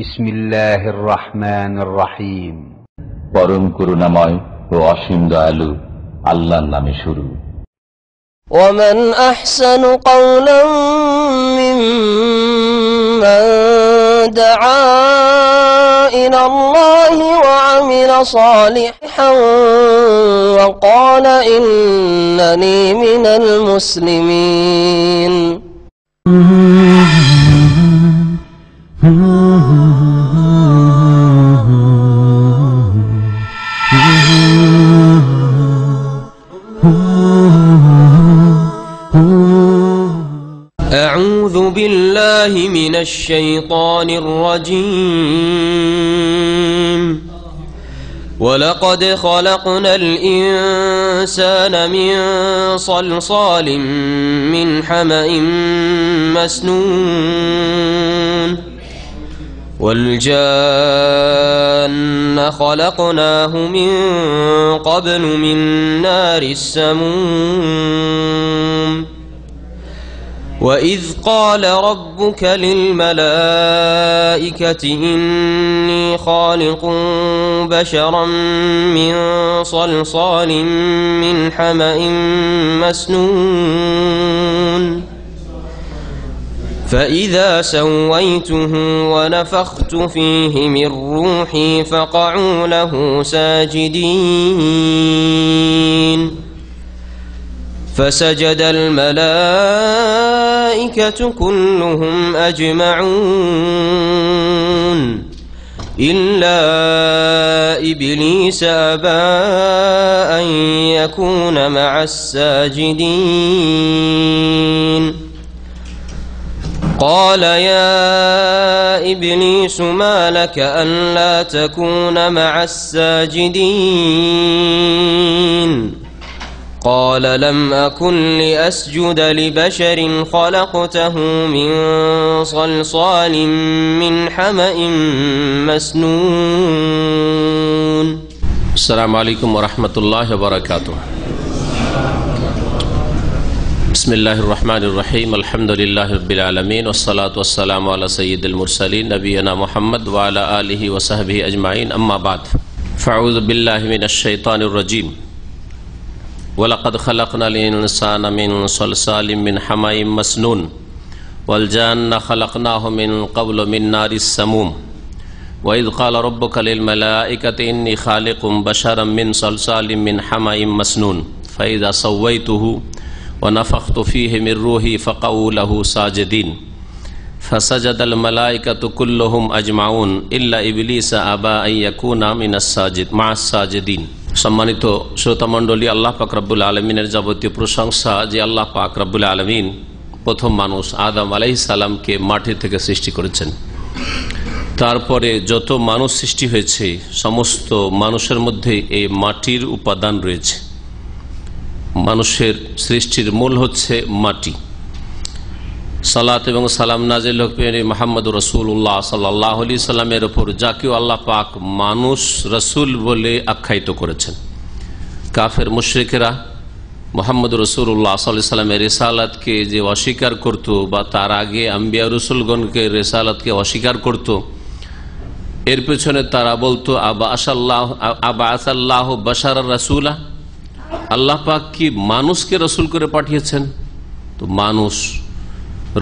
বিসমিল্লাহির রহমানির রহিম। পরম করুণাময় ও অসীম দয়ালু আল্লাহর নামে শুরু। ومن أحسن قولا ممن دعا إلى الله وعمل صالحا وقال إنني من المسلمين أعوذ بالله من الشيطان الرجيم ولقد خلقنا الإنسان من صلصال من حمأ مسنون والجان خلقناه من قبل من نار السموم وإذ قال ربك للملائكة إني خالق بشرا من صلصال من حمأ مسنون فإذا سويته ونفخت فيه من روحي فقعوا له ساجدين فسجد الملائكة كلهم أجمعون إلا إبليس أبى أن يكون مع الساجدين قال يا إبليس ما لك ألا تكون مع الساجدين قال لم أكن لأسجد لبشر خلقته من صلصال من حمأ مسنون السلام عليكم ورحمة الله وبركاته بسم الله الرحمن الرحيم الحمد لله رب العالمين والصلاة والسلام على سيد المرسلين نبينا محمد وعلى آله وصحبه أجمعين أما بعد فأعوذ بالله من الشيطان الرجيم ولقد خلقنا الإنسان من صلصال من حمأ مسنون والجان خلقناه من قبل من نار السموم وإذ قال ربك للملائكة إني خالق بشرا من صلصال من حمأ مسنون فإذا سويته ونفخت فيه من روحي فقعوا له ساجدين فسجد الملائكة كلهم أجمعون إلا إبليس أبى أن يكون مع الساجدين। সম্মানিত শ্রোতামণ্ডলী, আল্লাহ পাক রব্বুল আলমিনের যাবতীয় প্রশংসা যে আল্লাহ পাক রব্বুল আলমিন প্রথম মানুষ আদম আলাইহিস সালামকে মাটি থেকে সৃষ্টি করেছেন। তারপরে যত মানুষ সৃষ্টি হয়েছে সমস্ত মানুষের মধ্যে এই মাটির উপাদান রয়েছে। মানুষের সৃষ্টির মূল হচ্ছে মাটি। সালাত এবং সালাম নাজিল হোক মুহাম্মদ রাসূলুল্লাহ সাল্লাল্লাহু আলাইহি সাল্লামের উপর, যাকেও আল্লাহ পাক মানুষ রসুল বলে আখ্যায়িত করেছেন। কাফের মুশরিকেরা মুহাম্মদ রাসূলুল্লাহ সাল্লাল্লাহু আলাইহি সাল্লামের রিসালাতকে যে অস্বীকার করত বা তার আগে আম্বিয়া রসুলগণকে রিসালাতকে অস্বীকার করত, এর পেছনে তারা বলতো আবাসাল্লাহু বাশারার রাসূলা, আল্লাহ পাক কি মানুষকে রসুল করে পাঠিয়েছেন? তো মানুষ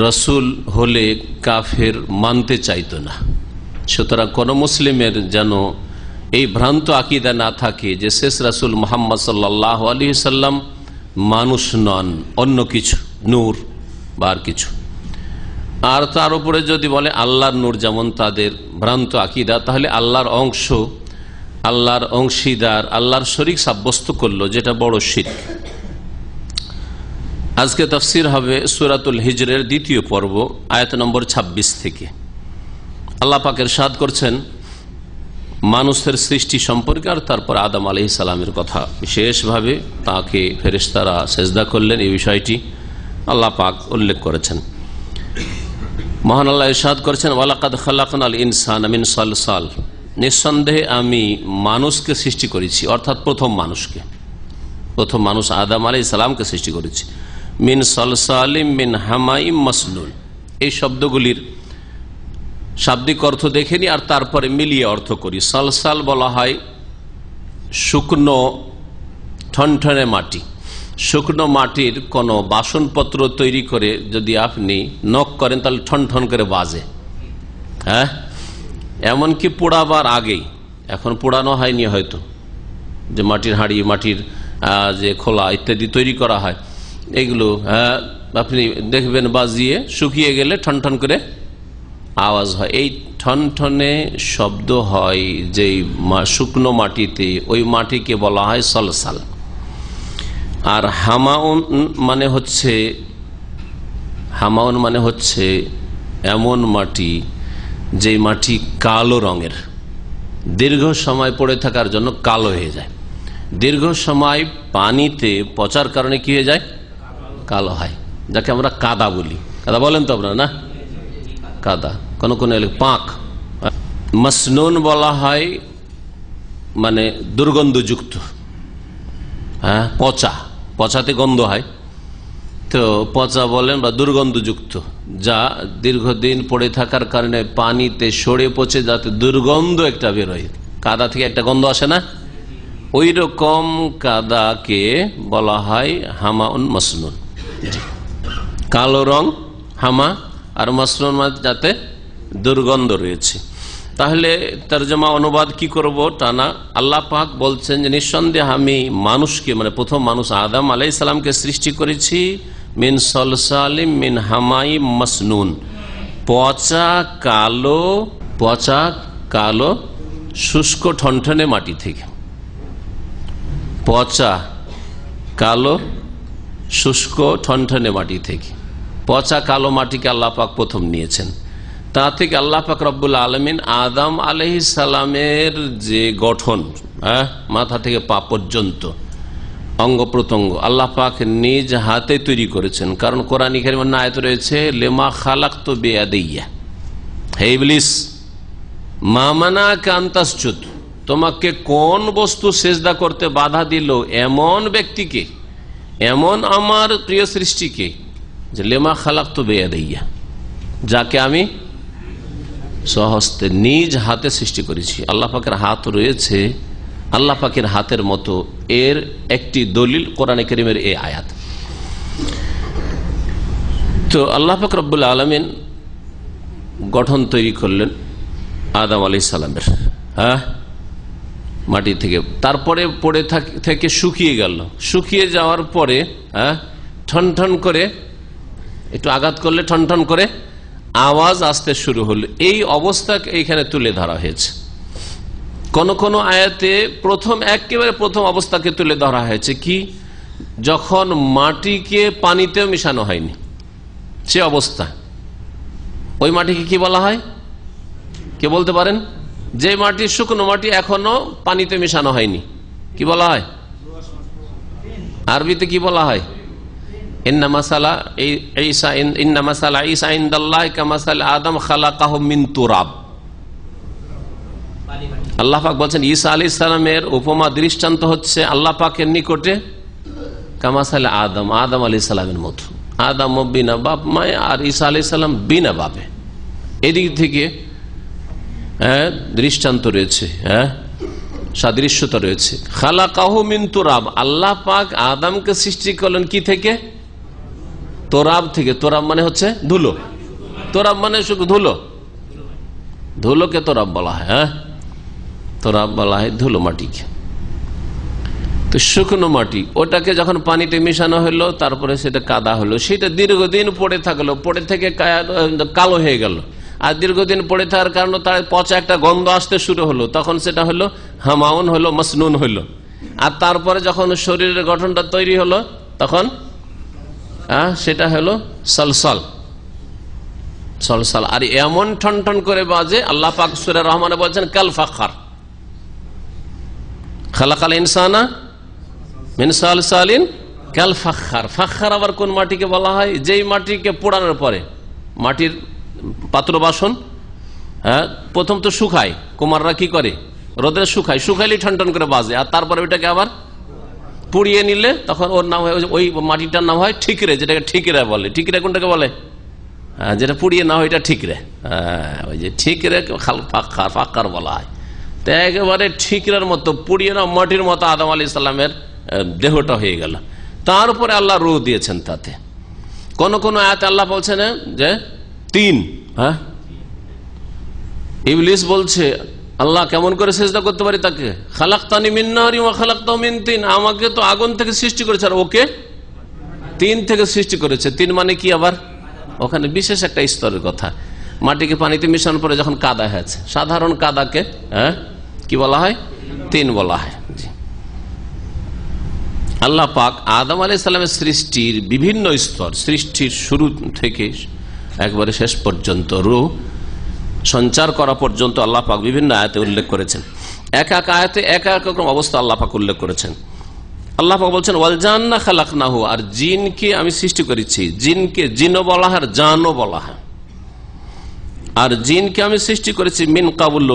রসুল হলে কাফের মানতে চাইতো না। সুতরাং কোন মুসলিমের যেন এই ভ্রান্ত আকীদা না থাকে যে শেষ রাসূল মুহাম্মদ সাল্লাল্লাহু আলাইহি সাল্লাম মানুষ নন, অন্য কিছু, নূর বা আর কিছু। আর তার উপরে যদি বলে আল্লাহর নূর, যেমন তাদের ভ্রান্ত আকীদা, তাহলে আল্লাহর অংশ, আল্লাহর অংশীদার, আল্লাহর শরীক সাব্যস্ত করলো, যেটা বড় শিরক। আজকে তাফসীর হবে সূরাতুল হিজরের দ্বিতীয় পর্ব, আয়াত নম্বর 26 থেকে। আল্লাহ পাক ইরশাদ করছেন মানুষের সৃষ্টি সম্পর্কে, আর তারপর আদম আলাইহিস সালামের কথা, বিশেষভাবে তাকে ফেরেশতারা সেজদা করলেন, এই বিষয়টি আল্লাহ পাক উল্লেখ করেছেন। মহান আল্লাহ ইরশাদ করেছেন ওয়ালাকাদ খালাকনাল ইনসানা মিন সালসাল, নিঃসন্দেহে আমি মানুষকে সৃষ্টি করেছি, অর্থাৎ প্রথম মানুষ আদম আলাইহিস সালামকে সৃষ্টি করেছি। মিন সালসালিম মিন হামাইম মাসনুন, এই শব্দগুলির শাব্দিক অর্থ দেখে নি আর তারপরে মিলিয়ে অর্থ করি। সালসাল বলা হয় শুকনো ঠনঠনে মাটি। শুকনো মাটির কোনো বাসনপত্র তৈরি করে যদি আপনি নখ করেন তাহলে ঠন ঠন করে বাজে। হ্যাঁ, এমনকি পোড়াবার আগেই, এখন পোড়ানো হয়নি হয়তো, যে মাটির হাঁড়ি, মাটির যে খোলা ইত্যাদি তৈরি করা হয়, এগুলো আপনি দেখবেন বাজিয়ে শুকিয়ে গেলে ঠন ঠন করে আওয়াজ হয়। এই ঠন ঠনে শব্দ হয় যেই শুকনো মাটিতে, ওই মাটিকে বলা হয় সলসাল। আর হামাউন মানে হচ্ছে এমন মাটি যে মাটি কালো রঙের, দীর্ঘ সময় পড়ে থাকার জন্য কালো হয়ে যায়। দীর্ঘ সময় পানিতে পচার কারণে কি হয়ে যায়? কালো হয়, যাকে আমরা কাদা বলি। কাদা বলেন তো আপনারা? না, কাদা, কোন কোন পাক। মাসনুন বলা হয় মানে দুর্গন্ধযুক্ত। হ্যাঁ, পচা, পচাতে গন্ধ হয় তো পচা বলেন, বা দুর্গন্ধযুক্ত, যা দীর্ঘদিন পড়ে থাকার কারণে পানিতে সরে পচে যাতে দুর্গন্ধ একটা বেরোয়। কাদা থেকে একটা গন্ধ আসে না, ওই রকম কাদাকে বলা হয় হামাউন মাসনুন। কালো রং হামা, আর মাসনুন যাতে দুর্গন্ধ রয়েছে। তাহলে তরজমা অনুবাদ কি করব? টানা। আল্লাহ পাক বলছেন যে নিঃসন্দেহে আমি মানুষকে, মানে প্রথম মানুষ আদম আলাইহিস সালামকে সৃষ্টি করেছি মিন সলসালিম মিন হামাই মাসনুন, পচা কালো শুষ্ক ঠনঠনে মাটি থেকে। পচা কালো শুষ্ক ঠনঠনে মাটি থেকে, পচা কালো মাটিকে আল্লাহ পাক প্রথম নিয়েছেন। তা থেকে আল্লাহ পাক রব্বুল আলামিন আদম আলাইহিস সালামের যে গঠন, মাথা থেকে পা পর্যন্ত অঙ্গ প্রত্যঙ্গ আল্লাহ পাক নিজ হাতে তৈরি করেছেন। কারণ কোরআন কারীমের আয়াত রয়েছে লিমা খালাকতু বিয়াদিয়া, হে ইবলিস মা মানাকা আন তাসজুদ, তোমাকে কোন বস্তু সেজদা করতে বাধা দিল এমন ব্যক্তিকে, এমন আমার প্রিয় সৃষ্টিকে, যে লিমা খালাকতু বিয়াদিয়া, যাকে আমি স্বহস্তে নিজ হাতে সৃষ্টি করেছি। আল্লাহ পাকের হাত রয়েছে, আল্লাহ পাকের হাতের মতো, এর একটি দলিল কোরআনে কারীমের এই আয়াত। তো আল্লাহ পাক রব্বুল আলামিন গঠন তৈরি করলেন আদম আলাইহিস সালামের মাটি থেকে। তারপরে পড়ে থেকে শুকিয়ে গেল। শুকিয়ে যাওয়ার পরে ঠন ঠন করে, একটু আঘাত করলে ঠন ঠন করে আওয়াজ আসতে শুরু হলো। এই অবস্থাকে এইখানে তুলে ধরা হয়েছে। কোন কোন আয়াতে একেবারে প্রথম অবস্থাকে তুলে ধরা হয়েছে কি, যখন মাটিকে পানিতেও মিশানো হয়নি সে অবস্থা। ওই মাটিকে কি বলা হয়? কে বলতে পারেন? যে মাটি শুকনো মাটি, এখনো পানিতে মিশানো হয়নি, কি বলা হয়? আরবিতে কি বলা হয়? ইন্না মাসালা ঈসা ইনদাল্লাহি কামাসালি আদম খালাকাহু মিন তুরাব। আল্লাহ পাক বলছেন ঈসা আলাইহিস সালামের উপমা দৃষ্টান্ত হচ্ছে আল্লাহ পাকের নিকটে কামাসালি আদম আলাইহিস সালামের মতো। আদম বিনা বাপ মায়ে, আর ঈসা আলাইহিস সালাম বিনা বাপে। এদিক থেকে দৃষ্টান্ত রয়েছে, সাদৃশ্যতা রয়েছে। খালাকাহু মিন তুরাব, আল্লাহ পাক আদমকে সৃষ্টি করলেন কি থেকে? তোরাব থেকে। তোরাব মানে হচ্ছে ধুলো। তোরাব মানে শুধু ধুলো, ধুলোকে তোরাব বলা হয়। তোরাব বলা হয় ধুলো মাটিকে। তো শুকনো মাটি, ওটাকে যখন পানিতে মিশানো হলো, তারপরে সেটা কাদা হলো, সেটা দীর্ঘদিন পড়ে থাকলো, পড়ে থেকে কালো হয়ে গেল। আর দীর্ঘদিন পড়ে থাকার কারণে তার পচা একটা গন্ধ আসতে শুরু হলো, তখন সেটা হলো হামাউন, হলো মাসনুন হলো। আর তারপরে যখন শরীরের গঠনটা তৈরি হলো, তখন সেটা হলো সলসল। সলসল। আর এমন ঠন ঠন করে বাজে, আল্লাহ পাক সূরা রহমানে বলছেন কাল ফাখার, খালাকাল ইনসানা মিন সালসালিন কাল ফাখার। ফাখার আবার কোন মাটিকে বলা হয়? যেই মাটিকে পোড়ানোর পরে, মাটির পাত্র বাসন প্রথম তো শুকায়, কুমাররা কি করে? রোদে শুকায়, শুকাইলে ঠন ঠন করে বাজে। আর তারপরে ওইটাকে আবার পুড়িয়ে নিলে তখন ওর নাম হয়, ওই মাটিটার নাম হয় ঠিকরে, যেটাকে ঠিকরা বলে। ঠিকরা কোনটাকে বলে? যেটা পুড়িয়ে না হয় এটা ঠিকরে, ওই যে ঠিকরে ফাক্কার বলা হয়। তো একেবারে ঠিকরের মতো পুড়িয়ে না মাটির মতো আদম আলাইহিস সালামের দেহটা হয়ে গেল। তার উপরে আল্লাহ রূহ দিয়েছেন। তাতে কোন কোন আয়াতে আল্লাহ বলছেন যে 3, ইবলিস বলছে আল্লাহ কেমন করে সিজদা করতে পারি তাকে, খালাকতানি মিন নারি ওয়া খালাকতাহু মিন তিন, আমাকে তো আগুন থেকে সৃষ্টি করেছে আর ওকে 3 থেকে সৃষ্টি করেছে। 3 মানে কি? আবার ওখানে বিশেষ একটা স্তরের কথা। মাটিকে পানিতে মিশানোর পরে যখন কাদা হয়েছে, সাধারণ কাদাকে কি বলা হয়? 3 বলা হয়। আল্লাহ পাক আদম আলাইহিস সালামের সৃষ্টির বিভিন্ন স্তর, সৃষ্টির শুরু থেকে একবারে শেষ পর্যন্ত, রূহ সঞ্চার করা পর্যন্ত আল্লাহ পাক বিভিন্ন আয়াতে উল্লেখ করেছেন। এক এক আয়াতে এক এক রকম অবস্থা আল্লাহ পাক উল্লেখ করেছেন। আল্লাহ পাক বলছেন ওয়াল জান্না খালাকনাহু, আর জিনকে আমি সৃষ্টি করেছি। জিনকে জিনও বলা হয় আর জানও বলা হয়। আর জিনকে আমি সৃষ্টি করেছি মিন কাবুল,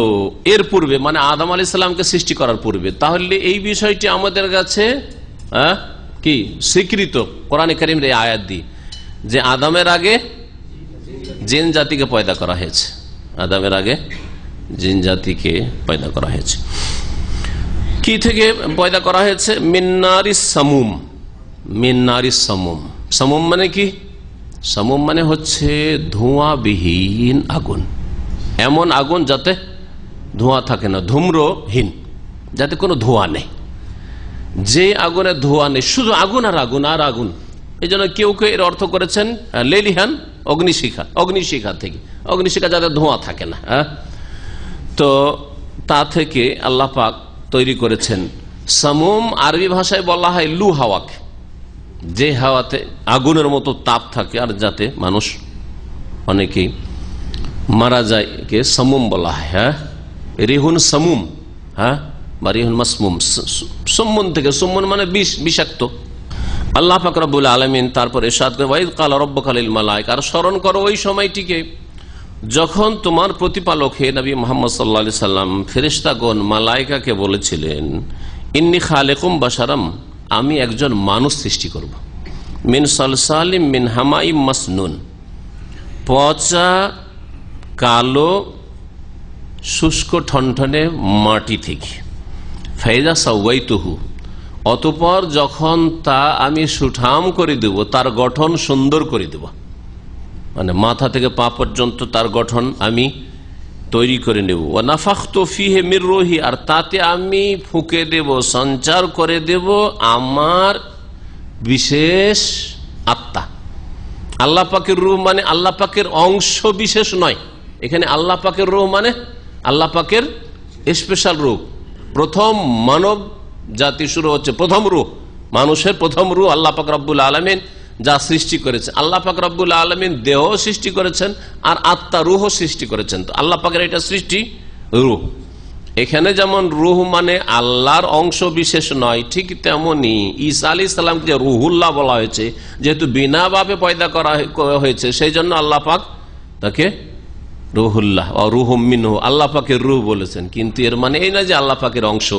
এর পূর্বে, মানে আদম আলাইহিস সালামকে সৃষ্টি করার পূর্বে। তাহলে এই বিষয়টি আমাদের কাছে কি স্বীকৃত কোরআনে কারীমের এই আয়াত দিয়ে, যে আদমের আগে জিন জাতিকে পয়দা করা হয়েছে। আদমের আগে জিন জাতিকে পয়দা করা হয়েছে। কি থেকে পয়দা করা হয়েছে? মিন্নারিস সামুম। মিন্নারিস সামুম, সামুম মানে কি? সামুম মানে হচ্ছে ধোঁয়াবিহীন আগুন। এমন আগুন যাতে ধোঁয়া থাকে না, ধূম্রহীন, যাতে কোনো ধোঁয়া নেই। যে আগুনে ধোঁয়া নেই, শুধু আগুন আর আগুন আর আগুন। এই জন্য কেউ কেউ এর অর্থ করেছেন লেলিহান, অগ্নিশিখা। অগ্নিশিখা থেকে, অগ্নিশিখা যাতে ধোঁয়া থাকে না। তো তা থেকে আল্লাহ পাক তৈরি করেছেন সামুম। আরবি ভাষায় বলা হয় লু হাওয়াকে, যে হাওয়াতে আগুনের মতো তাপ থাকে আর যাতে মানুষ অনেকেই মারা যায়, কে সামুম বলা হয়। রিহুন সামুম, বা রিহুন মাসমুম, সুম্মুন থেকে। সুম্মুন মানে বিষ, বিষাক্ত। আল্লাহ পাক রব্বুল আলামিন তারপর ইরশাদ করে ওয়াইদ ক্বালা রাব্বুকা লিল মালায়েকা, আর স্মরণ করো ওই সময়টিকে যখন তোমার প্রতিপালক হে নবী মুহাম্মদ সাল্লাল্লাহু আলাইহি সাল্লাম ফেরেশতাগণ মালায়েকাকে বলেছিলেন ইন্নী খালিকুম বাশারাম, আমি একজন মানুষ সৃষ্টি করব, মিন সালসালিম মিন হামাইম মাসনুন, পচা কালো শুষ্ক ঠনঠনে মাটি থেকে। ফাইজা সাওয়াইতুহু, অতঃপর যখন তা আমি সুঠাম করে দেব, তার গঠন সুন্দর করে দেব, মানে মাথা থেকে পা পর্যন্ত তার গঠন আমি তৈরি করে নেব। ওয়া নাফাখতু ফীহি মির রূহি, আর তাতে আমি ফুঁকে দেব, সঞ্চার করে দেব আমার বিশেষ আত্মা। আল্লাহ পাকের রূহ মানে আল্লাহ পাকের অংশ বিশেষ নয়। এখানে আল্লাহ পাকের রূহ মানে আল্লাহ পাকের স্পেশাল রূহ। প্রথম মানব জাতি শুরু হচ্ছে, প্রথম রূহ, মানুষের প্রথম রূহ আল্লাহ পাক রব্বুল আলামিন যা সৃষ্টি করেছে। আল্লাহ পাক রব্বুল আলামিন দেহ সৃষ্টি করেছেন আর আত্মা রূহ সৃষ্টি করেছেন। তো আল্লাহ পাকের এটা সৃষ্টি রূহ। এখানে যেমন রূহ মানে আল্লাহর অংশ বিশেষ নয়, ঠিক তেমনি ঈসা আলাইহিস সালামকে রুহুল্লাহ বলা হয়েছে, যেহেতু বিনা ভাবে পয়দা করা হয়েছে, সেই জন্য আল্লাহ পাক তাকে রুহুল্লাহ ও রুহুম মিনহু, আল্লাহ পাকের রূহ বলেছেন। কিন্তু এর মানে এই না যে আল্লাহ পাকের অংশ,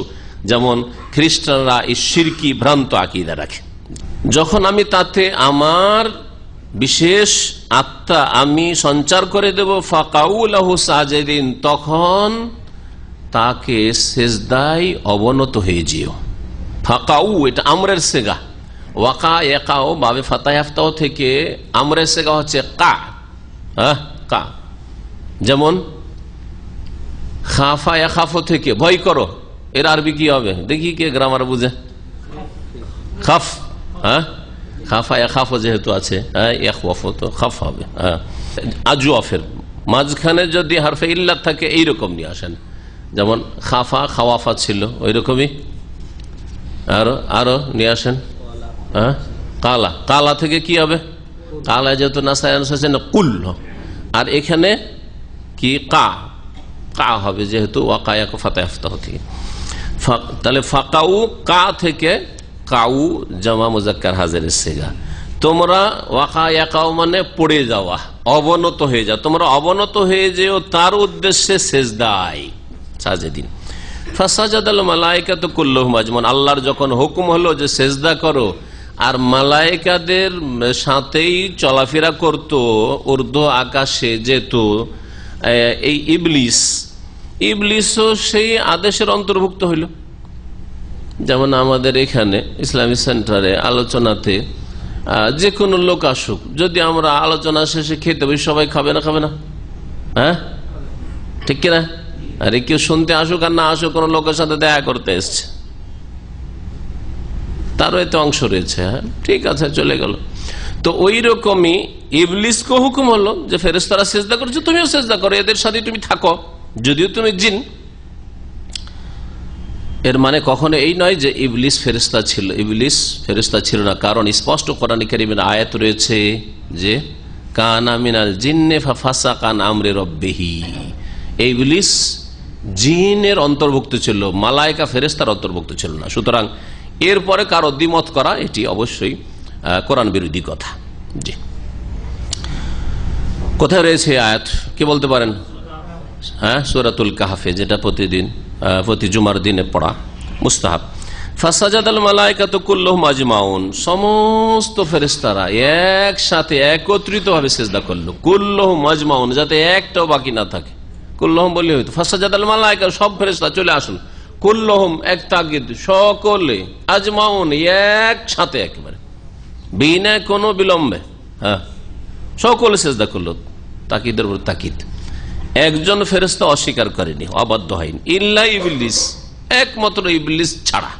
যেমন খ্রিস্টানরা এই শিরকি ভ্রান্ত আকীদা রাখে। যখন আমি তাতে আমার বিশেষ আত্মা আমি সঞ্চার করে দেব, ফাকাউ লাহু সাজিদিন, তখন তাকে সেজদায় অবনত হয়ে যেও। ফাকাউ এটা আমরের সেগা, ওয়াকা ইয়াকাও বাবে ফাতাহ ইফতাহ থেকে আমরের সেগা হচ্ছে কা, কা। যেমন খাফা ইয়াখাফু থেকে ভয় করো, এর আরবি কি হবে দেখি, কে গ্রামার বুঝে? খাফ, খাফা ইয়াখাফু যেহেতু আছে, ইয়াখওয়াফু তো খাফ হবে। আজওয়াফের মাঝখানে যদি হারফে ইল্লাত থাকে এইরকম নিয়ে আসেন, যেমন খাফা খাওয়াফা ছিল ওই রকমই। আরো নিয়ে আসেন কালা, কালা থেকে কি হবে? কালা যেহেতু নাসায় না কুল, আর এখানে কি কা, কা হবে যেহেতু ওয়াকায়াক ফাতাহ ইফতাহ থেকে। তাহলে ফাকাউ কা থেকে কাউ জামা মুজাক্কার হাজিরের সিগা। তোমরা ওয়াকায়াকাও মানে পড়ে যাওয়া, অবনত হয়ে যাও, তোমরা অবনত হয়ে যেও তার উদ্দেশ্যে সেজদায় সাজেদিন। ফাসাজাদাল মালায়েকাতু কুল্লুহুম আজমাউন, আল্লাহর যখন হুকুম হলো যে সেজদা করো, আর মালায়েকাদের সাথেই চলাফেরা করত, ঊর্ধ্ব আকাশে যেত এই ইবলিসও সেই আদেশের অন্তর্ভুক্ত হইল। যেমন আমাদের এখানে ইসলামিক সেন্টারে আলোচনাতে যে কোনো লোক আসুক, যদি আমরা আলোচনা শেষে খেতে বসি, সবাই খাবে না? খাবে না? হ্যাঁ, ঠিক কিনা? আরে কেউ শুনতে আসুক আর না আসুক, কোন লোকের সাথে দেখা করতে এসছে, তারও এতে অংশ রয়েছে। হ্যাঁ, ঠিক আছে, চলে গেল। তো ওই রকমই ইবলিসকে হুকুম হলো যে ফেরেশতারা সেজদা করছে, তুমিও সেজদা করো, এদের সাথে তুমি থাকো, যদিও তুমি জিন। এর মানে কখনো এই নয় যে ইবলিস ফেরেশতা ছিল। ইবলিস ফেরেশতা ছিল না, কারণ স্পষ্ট কোরআন কারীমের আয়াত রয়েছে যে কানা মিনাল জিন্নে ফাফাসাকা আন আমরি রাব্বিহি। ইবলিস জিনের অন্তর্ভুক্ত ছিল, মালায়েকা ফেরেশতার অন্তর্ভুক্ত ছিল না। সুতরাং এরপরে কারো দ্বিমত করা এটি অবশ্যই কোরআন বিরোধী কথা। জি, কোথায় রয়েছে আয়াত, কি বলতে পারেন? হ্যাঁ, সূরাতুল কাহফে, যেটা প্রতি জুমার দিনে পড়া মুস্তাহাব। ফাসাজাদাল মালায়েকাতু কুল্লুহুম আজমাউন, সমস্ত ফেরেশতারা একসাথে একত্রিতভাবে সিজদা করলো। কুল্লুহুম আজমাউন, যাতে একটাও বাকি না থাকে। কুল্লুহুম বললে হইতো, ফাসাজাদাল মালায়েকা, সব ফেরেশতা চলে আসুন। কুল্লুহুম, এক তাগিদ, সকলে, আজমাউন, একসাথে, একেবারে বিনা কোনো বিলম্বে। হ্যাঁ, সকলে সিজদা করলো, তাকিদের উপর তাকিদ। একজন ফেরেশতা অস্বীকার করেনি, অবাধ্য হয়নি, ইল্লা ইবলিস, একমাত্র ইবলিস ছাড়া।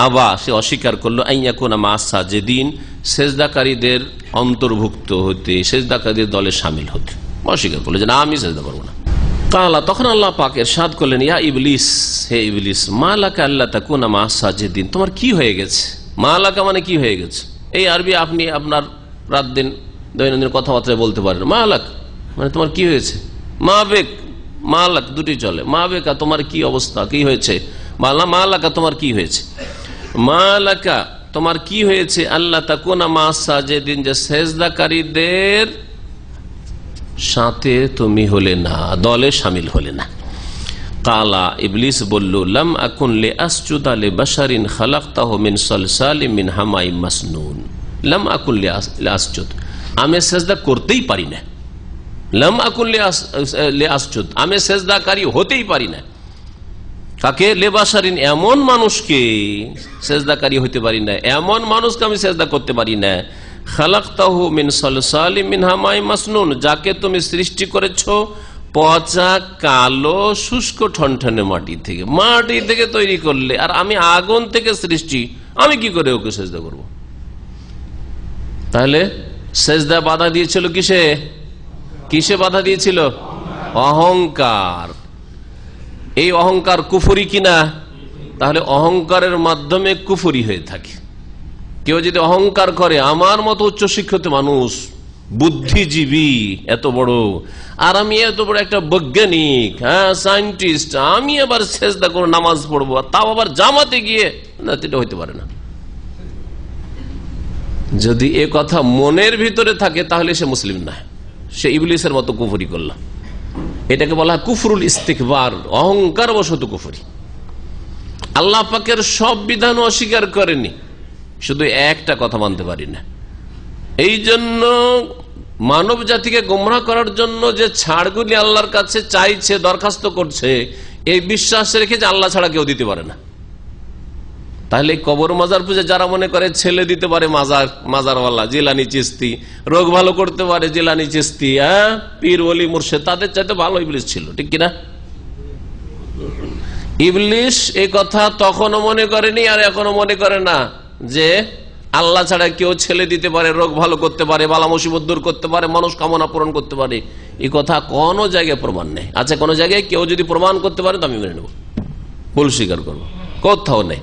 আবার সে অস্বীকার করলো আইয়াকুনা মা'আস সাজিদিন, সেজদাকারীদের অন্তর্ভুক্ত হতে, সেজদাকারীদের দলে শামিল হতে অস্বীকার করলো, যে না, আমি সেজদা করবো না। কালা, তখন আল্লাহ পাক ইরশাদ করলেন, ইয়া ইবলিস, হে ইবলিস, মা লাকা আল্লা তাকুনা মা'আস সাজিদিন, তোমার কি হয়ে গেছে? মা লাকা মানে কি হয়ে গেছে? এই আরবি আপনি আপনার রাত দিন দৈনন্দিন কথাবার্তায় বলতে পারেন। মা লাক মানে তোমার কি হয়েছে? মাবেক, মালাক দুটি চলে। মাবেকা, তোমার কি অবস্থা, কি হয়েছে? মালাকা, তোমার কি হয়েছে? মালাকা, তোমার কি হয়েছে? আল্লাহ তাকুনা মা'আস সাজিদিন, যে সেজদাকারীদের সাথে তুমি হলে না, দলে শামিল হলে না। কালা, ইবলিস বলল, লাম আকুন লিআসজুদা লিবাশারিন খালাকতাহু মিন সালসালিম মিন হামাইম মাসনুন। লাম আকুন লিআসজুদ, আমি সেজদা করতেই পারি না। লাম আকুন লিআসজুদ, আমি সেজদাকারী হতেই পারি না। কাকে? লিবাশারিন, এমন মানুষকে সেজদাকারী হতে পারি না, এমন মানুষকে আমি সেজদা করতে পারি না। খালাকতাহু মিন সালসালিম মিন হামাইম মাসনুন, যাকে তুমি সৃষ্টি করেছো পচা কালো শুষ্ক ঠনঠনে মাটি থেকে। মাটি থেকে তৈরি করলে, আর আমি আগুন থেকে সৃষ্টি, আমি কি করে ওকে সেজদা করব? তাহলে সেজদা বাধা দিয়েছিল কিসে? কিসে বাধা দিয়েছিল? অহংকার। এই অহংকার কুফরি কিনা? তাহলে অহংকারের মাধ্যমে কুফরি হয়ে থাকে। কেউ যদি অহংকার করে, আমার মতো উচ্চশিক্ষিত মানুষ, বুদ্ধিজীবী এত বড়, আর আমি এত বড় একটা বৈজ্ঞানিক, হ্যাঁ, সায়েন্টিস্ট, আমি আবার সেজদা করে নামাজ পড়বো, তাও আবার জামাতে গিয়ে, না, এটা হইতে পারে না। যদি এ কথা মনের ভিতরে থাকে, তাহলে সে মুসলিম না, সে ইবলিসের মতো কুফরি করল। এটাকে বলা হয় কুফরুল ইস্তিকবার, অহংকার বশত কুফরি। আল্লাহ পাকের সব বিধান অস্বীকার করেনি, শুধু একটা কথা মানতে পারি না। এই জন্য মানব জাতিকে গোমরাহ করার জন্য যে ছাড়গুলি আল্লাহর কাছে চাইছে, দরখাস্ত করছে, এই বিশ্বাস রেখে যে আল্লাহ ছাড়া কেউ দিতে পারে না। তাহলে কবর মাজার পূজা যারা মনে করে ছেলে দিতে পারে মাজারওয়ালা, জিলানি চিস্তি, রোগ ভালো করতে পারে জিলানি চিস্তি, হ্যাঁ, পীর ওলি মুর্শিদ, তাদের চাইতে ভালো ইবলিস ছিল, ঠিক কিনা? ইবলিস এই কথা তখনও মনে করেনি, আর এখনো মনে করে না যে আল্লাহ ছাড়া কেউ ছেলে দিতে পারে, রোগ ভালো করতে পারে, বালা মুসিবত দূর করতে পারে, মানুষ কামনা পূরণ করতে পারে। এই কথা কোনো জায়গায় প্রমাণ নেই। আচ্ছা, কোনো জায়গায় কেউ যদি প্রমাণ করতে পারে তো আমি মেনে নেব, ভুল স্বীকার করবো, কোথাও নেই।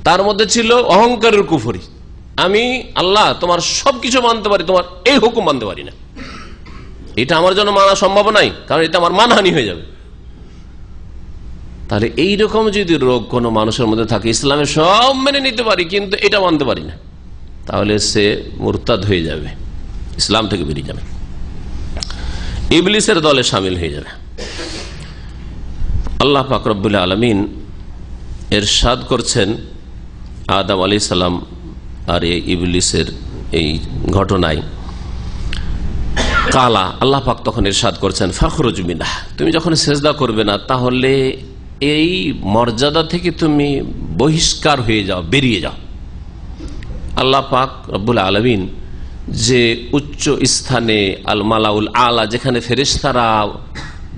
তার মধ্যে ছিল অহংকারের কুফরি। আমি আল্লাহ তোমার সবকিছু মানতে পারি, তোমার এই হুকুম মানতে পারি না, এটা আমার জন্য মানা সম্ভব নাই, কারণ এটা আমার মানহানি হয়ে যাবে। তাহলে এইরকম যদি রোগ কোনো মানুষের মধ্যে থাকে, ইসলামে সব মেনে নিতে পারি কিন্তু এটা মানতে পারি না, তাহলে সে মুরতাদ হয়ে যাবে, ইসলাম থেকে বেরিয়ে যাবে, ইবলিসের দলে শামিল হয়ে যাবে। আল্লাহ পাক রব্বুল আলামিন ইরশাদ করছেন, আদম আলাইহিস সালাম আর এই ইবলিসের এই ঘটনায় কালা আল্লাহ পাক তখন ইরশাদ করছেন ফাখরুজ মিনহা, তুমি যখন সেজদা করবে না তাহলে এই মর্যাদা থেকে তুমি বহিষ্কার হয়ে যাও, বেরিয়ে যাও। আল্লাহ পাক রব্বুল আলামিন যে উচ্চ স্থানে আল মালাউল আলা, যেখানে ফেরেশতারা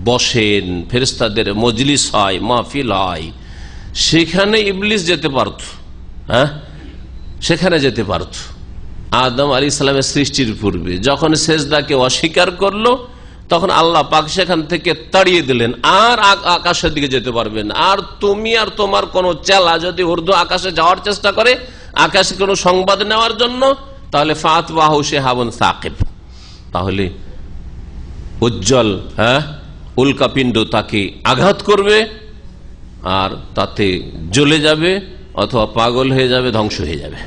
বসেন, ফেরেশতাদের মজলিস হয়, মাহফিল হয়, সেখানে ইবলিস যেতে পারত, সেখানে যেতে পারত। আদম আলাইহিস সালামের সৃষ্টির পূর্বে যখন সেজদাকে অস্বীকার করলো তখন আল্লাহ পাক সেখান থেকে তাড়িয়ে দিলেন, আর আকাশের দিকে যেতে পারবেন। আর তুমি আর তোমার কোন চেলা যদি উর্দু আকাশে যাওয়ার চেষ্টা করে, আকাশে কোনো সংবাদ নেওয়ার জন্য, তাহলে ফাতবাহু শিহাবুন সাকিব, তাহলে উজ্জ্বল উল্কাপিণ্ড তাকে আঘাত করবে আর তাতে জ্বলে যাবে অথবা পাগল হয়ে যাবে, ধ্বংস হয়ে যাবে।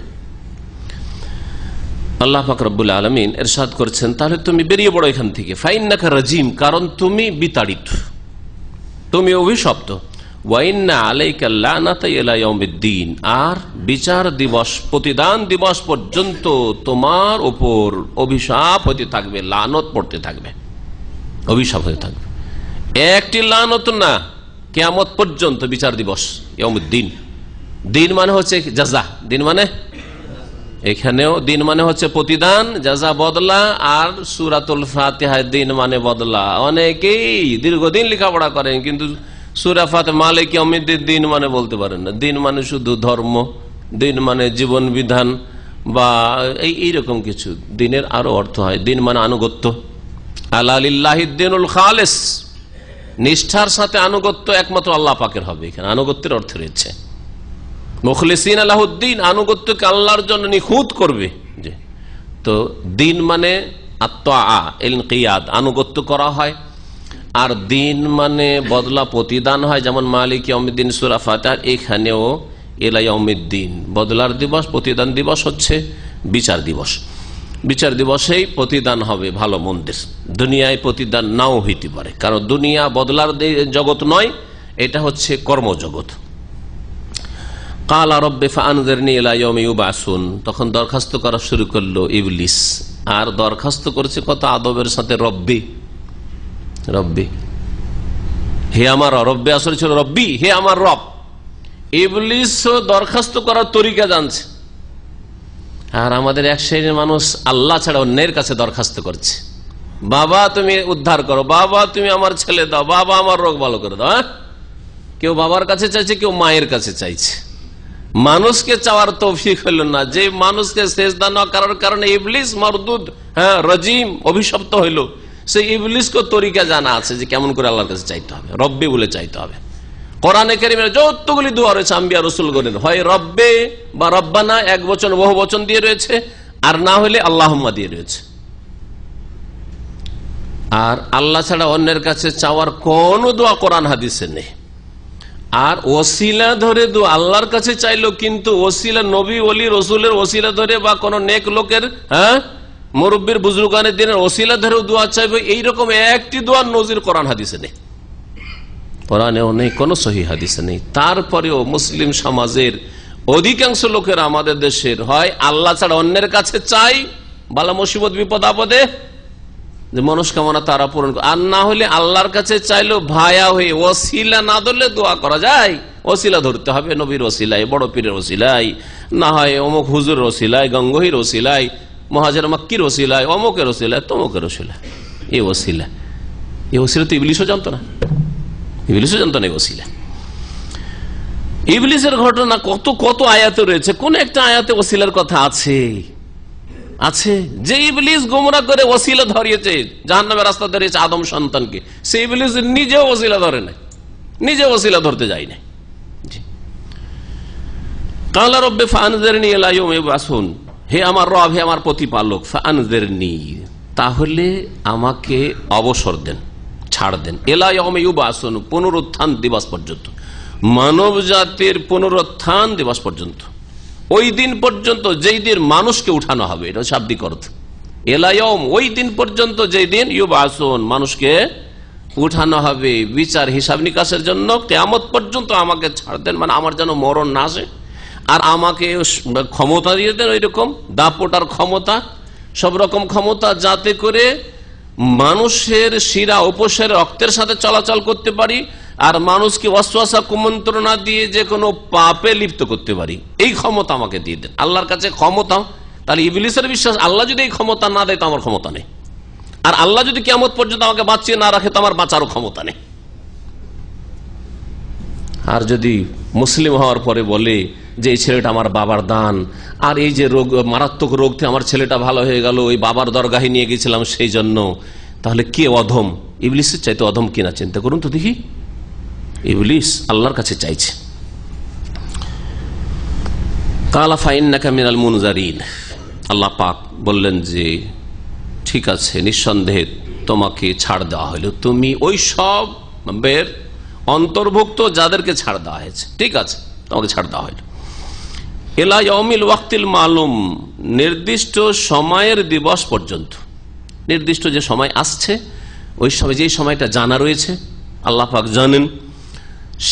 আল্লাহ পাক রব্বুল আলামিন ইরশাদ করছেন তাহলে তুমি বেরিয়ে পড়ো এখান থেকে, ফাইন্নাকা রাজিম, কারণ তুমি বিতাড়িত, তুমি অভিশপ্ত। ওয়াইন্না আলাইকা লানাতা ইলা ইয়াউমিদ্দিন, আর বিচার দিবস, প্রতিদান দিবস পর্যন্ত তোমার উপর অভিশাপ হতে থাকবে, লানত পড়তে থাকবে, অভিশাপ হতে থাকবে। একটি লানত না, কিয়ামত পর্যন্ত বিচার দিবস, ইয়াউমুদ্দিন। দিন মানে হচ্ছে জাযা, দিন মানে এখানেও দিন মানে হচ্ছে প্রতিদান, জাযা বদলা, আর সূরাতুল ফাতিহায় দিন মানে বদলা। অনেকেই দীর্ঘদিন লেখাপড়া করেন কিন্তু সূরা ফাতিহা মালিক ইয়াউমিদ্দিন দিন মানে বলতে পারেন না। দিন মানে শুধু ধর্ম, দিন মানে জীবন বিধান বা এইরকম কিছু। দিনের আরো অর্থ হয়, দিন মানে আনুগত্য। আলা লিল্লাহিদ দীনুল খালিস, নিষ্ঠার সাথে আনুগত্য একমাত্র আল্লাহ পাকের হবে। এখানে আনুগত্যের অর্থ রয়েছে মুখলিসিন লাহুদ্দিন, আনুগত্যকে আল্লাহর জন্য নিখুঁত করবে। তো দিন মানে আত্মা ইনকিয়াদ, আনুগত্য করা হয়। আর দিন মানে বদলা, প্রতিদান হয়, যেমন মালিক ইয়াউমিদ্দিন সূরা ফাতিহা, এখানেও ইলা ইয়াউমিদ্দিন, বদলার দিবস, প্রতিদান দিবস হচ্ছে বিচার দিবস। বিচার দিবসেই প্রতিদান হবে ভালো মন্দের, দুনিয়ায় প্রতিদান নাও হইতে পারে, কারণ দুনিয়া বদলার জগৎ নয়, এটা হচ্ছে কর্মজগৎ। কালা রব্বে ফাআনজিরনি ইলা ইয়াউমি ইউবআসুন, তখন দরখাস্ত করা শুরু করলো ইবলিস, আর দরখাস্ত করেছে কত আদবের সাথে, রব্বি, রব্বি, হে আমার রব্বে, আসলে ছিল রব্বি, হে আমার রব। ইবলিস দরখাস্ত করার তরিকা জানছে, আর আমাদের এক শ্রেণীর মানুষ আল্লাহ ছাড়া অন্যের কাছে দরখাস্ত করছে, বাবা তুমি উদ্ধার করো, বাবা তুমি আমার ছেলে দাও, বাবা আমার রোগ ভালো করে দাও। কেউ বাবার কাছে চাইছে, কেউ মায়ের কাছে চাইছে। মানুষকে চাওয়ার তৌফিক হইল না, যে মানুষকে সেজদা না করার কারণে ইবলিস মারদুদ, রাজিম, অভিশপ্ত হইল, সেই ইবলিসকে তরিকা জানা আছে যে কেমন করে আল্লাহর কাছে চাইতে হবে, রব্বে বলে চাইতে হবে। কোরআনে কারীমের যতগুলি দোয়া রয়েছে আম্বিয়া রাসূলগণের, হয় রব্বে বা রব্বানা, এক বচন বহু বচন দিয়ে রয়েছে, আর না হলে আল্লাহুম্মা দিয়ে রয়েছে। আর আল্লাহ ছাড়া অন্যের কাছে চাওয়ার কোন দোয়া কোরআন হাদিসে নেই। আর ওসিলা ধরে দোয়া আল্লাহর কাছে চাইলো, কিন্তু ওসিলা নবী ওলি রসুলের ওসিলা ধরে বা কোন নেক লোকের, মুরব্বির বুজুর্গানের দিনের ওসিলা ধরেও দোয়া চাইবে, এইরকম একটি দোয়ার নজির কোরআন হাদিসে নেই, কোরআনেও নেই, কোন সহিহ হাদিসে নেই। তারপরেও মুসলিম সমাজের অধিকাংশ লোকের, আমাদের দেশের, হয় আল্লাহ ছাড়া অন্যের কাছে চাই বালা মুসিবত বিপদ আপদে, যে মনস্কামনা তারা পূরণ, আর না হলে আল্লাহর কাছে চাইলো ভায়া হয়ে, ওসিলা না ধরলে দোয়া করা যায়, ওসিলা ধরতে হবে, নবীর ওসিলায়, বড় পীরের ওসিলায়, না হয় অমুক হুজুর ওসিলায়, গঙ্গোহীর ওসিলায়, মুহাজির মক্কির ওসিলায়, অমুকের ওসিলায়, তমুকের ওসিলায়। এই ওসিলা, এই ওসিলা তো ইবলিসও জানতো না, ইবলিসও জানতো না এই ওসিলা। ইবলিসের ঘটনা কত কত আয়াতে রয়েছে, কোন একটা আয়াতে ওসিলার কথা আছে? আছে। যে ইবলিস গোমরাহ করে ওসিলা ধরিয়েছে, জাহান্নামের রাস্তা ধরিয়েছে আদম সন্তানকে, সেই ইবলিস নিজেও ওসিলা ধরে নাই, নিজে ওসিলা ধরতে যায় না। কালা রব্বে ফাআনজিরনি ইলা ইয়াউমি ইউবআসুন, হে আমার রব, হে আমার প্রতিপালক, ফাআনজিরনি, তাহলে আমাকে অবসর দেন, ছাড় দেন, ইলা ইয়াউমি ইউবআসুন, পুনরুত্থান দিবস পর্যন্ত, মানব জাতির পুনরুত্থান দিবস পর্যন্ত, ওই দিন পর্যন্ত যেই দিন মানুষকে উঠানো হবে, এটা শাব্দিক অর্থ। ইলা ইয়াউম, ওই দিন পর্যন্ত যেই দিন ইউবআসুন, মানুষকে উঠানো হবে বিচার হিসাব নিকাশের জন্য, কিয়ামত পর্যন্ত আমাকে ছাড় দেন, মানে আমার যেন মরণ না আসে, আর আমাকে ক্ষমতা দিয়ে দেন ওই রকম দাপটার ক্ষমতা, সব রকম ক্ষমতা, যাতে করে মানুষের শিরা উপশের রক্তের সাথে চলাচল করতে পারি, আর মানুষকে ওয়াসওয়াসা কুমন্ত্রণা দিয়ে যে কোনো পাপে লিপ্ত করতে পারি। এই ক্ষমতা আমাকে দিয়ে দেন। আল্লাহর কাছে ক্ষমতা, তাহলে ইবলিসের বিশ্বাস আল্লাহ যদি এই ক্ষমতা না দেয় তো আমার ক্ষমতা নেই, আর আল্লাহ যদি কিয়ামত পর্যন্ত আমাকে বাঁচিয়ে না রাখে তো আমার বাঁচারও ক্ষমতা নেই। আর যদি মুসলিম হওয়ার পরে বলে যে এই ছেলেটা আমার বাবার দান, আর এই যে রোগ, মারাত্মক রোগ থেকে আমার ছেলেটা ভালো হয়ে গেল, ওই বাবার দরগাহে নিয়ে গেছিলাম সেই জন্য, তাহলে কে অধম? ইবলিসের চাইতে অধম কিনা চিন্তা করুন তো দেখি। ইবলিস আল্লাহর কাছে চাইছে। কালা ফাইন্নাকা মিনাল মুনজারিন, আল্লাহ পাক বললেন যে ঠিক আছে, নিঃসন্দেহে তোমাকে ছাড় দেওয়া হলো, তুমি ওই সব বের অন্তর্ভুক্ত যাদেরকে ছাড় দেওয়া হয়েছে, ঠিক আছে, তোমাকে ছাড় দেওয়া হলো। ইলা ইয়াউমিল ওয়াক্তিল মালুম, নির্দিষ্ট সময়ের দিবস পর্যন্ত, নির্দিষ্ট যে সময় আসছে ওই সময়, যেই সময়টা জানা রয়েছে আল্লাহ পাক জানেন,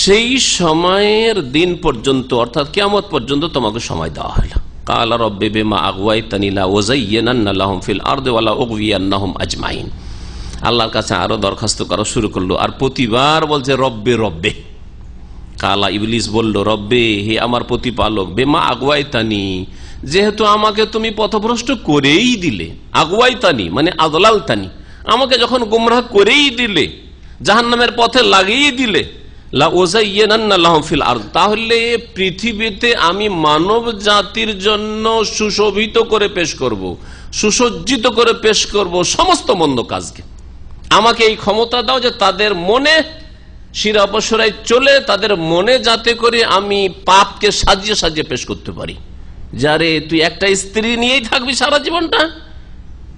সেই সময়ের দিন পর্যন্ত অর্থাৎ কিয়ামত পর্যন্ত তোমাকে সময় দেওয়া হলো। কালা রব্বি বিমা আগওয়াইতানি লা উযায়্যিনান্না লাহুম ফিল আরদি ওয়া লা উগওয়িয়ান্নাহুম আজমাইন। আল্লাহর কাছে আরো দরখাস্ত করা শুরু করলো, আর প্রতিবার বলছে রব্বে রব্বে। কালা ইবলিস বলল, রব্বে, হে আমার প্রতিপালক, বিমা আগওয়াইতানি, যেহেতু আমাকে তুমি পথভ্রষ্ট করেই দিলে, আগওয়াইতানি মানে আদলালতানি, আমাকে যখন গুমরাহ করেই দিলে, জাহান্নামের পথে লাগিয়ে দিলে, লা উযায়্যিনান্না লাহুম ফিল আরদ, তাহলে পৃথিবীতে আমি মানব জাতির জন্য সুশোভিত করে পেশ করব, সুসজ্জিত করে পেশ করব সমস্ত মন্দ কাজকে। আমাকে এই ক্ষমতা দাও যে তাদের মনে শিরা অপসরায় চলে, তাদের মনে যাতে করে আমি পাপকে সাজিয়ে সাজিয়ে পেশ করতে পারি। যারে তুই একটা স্ত্রী নিয়েই থাকবি সারা জীবনটা,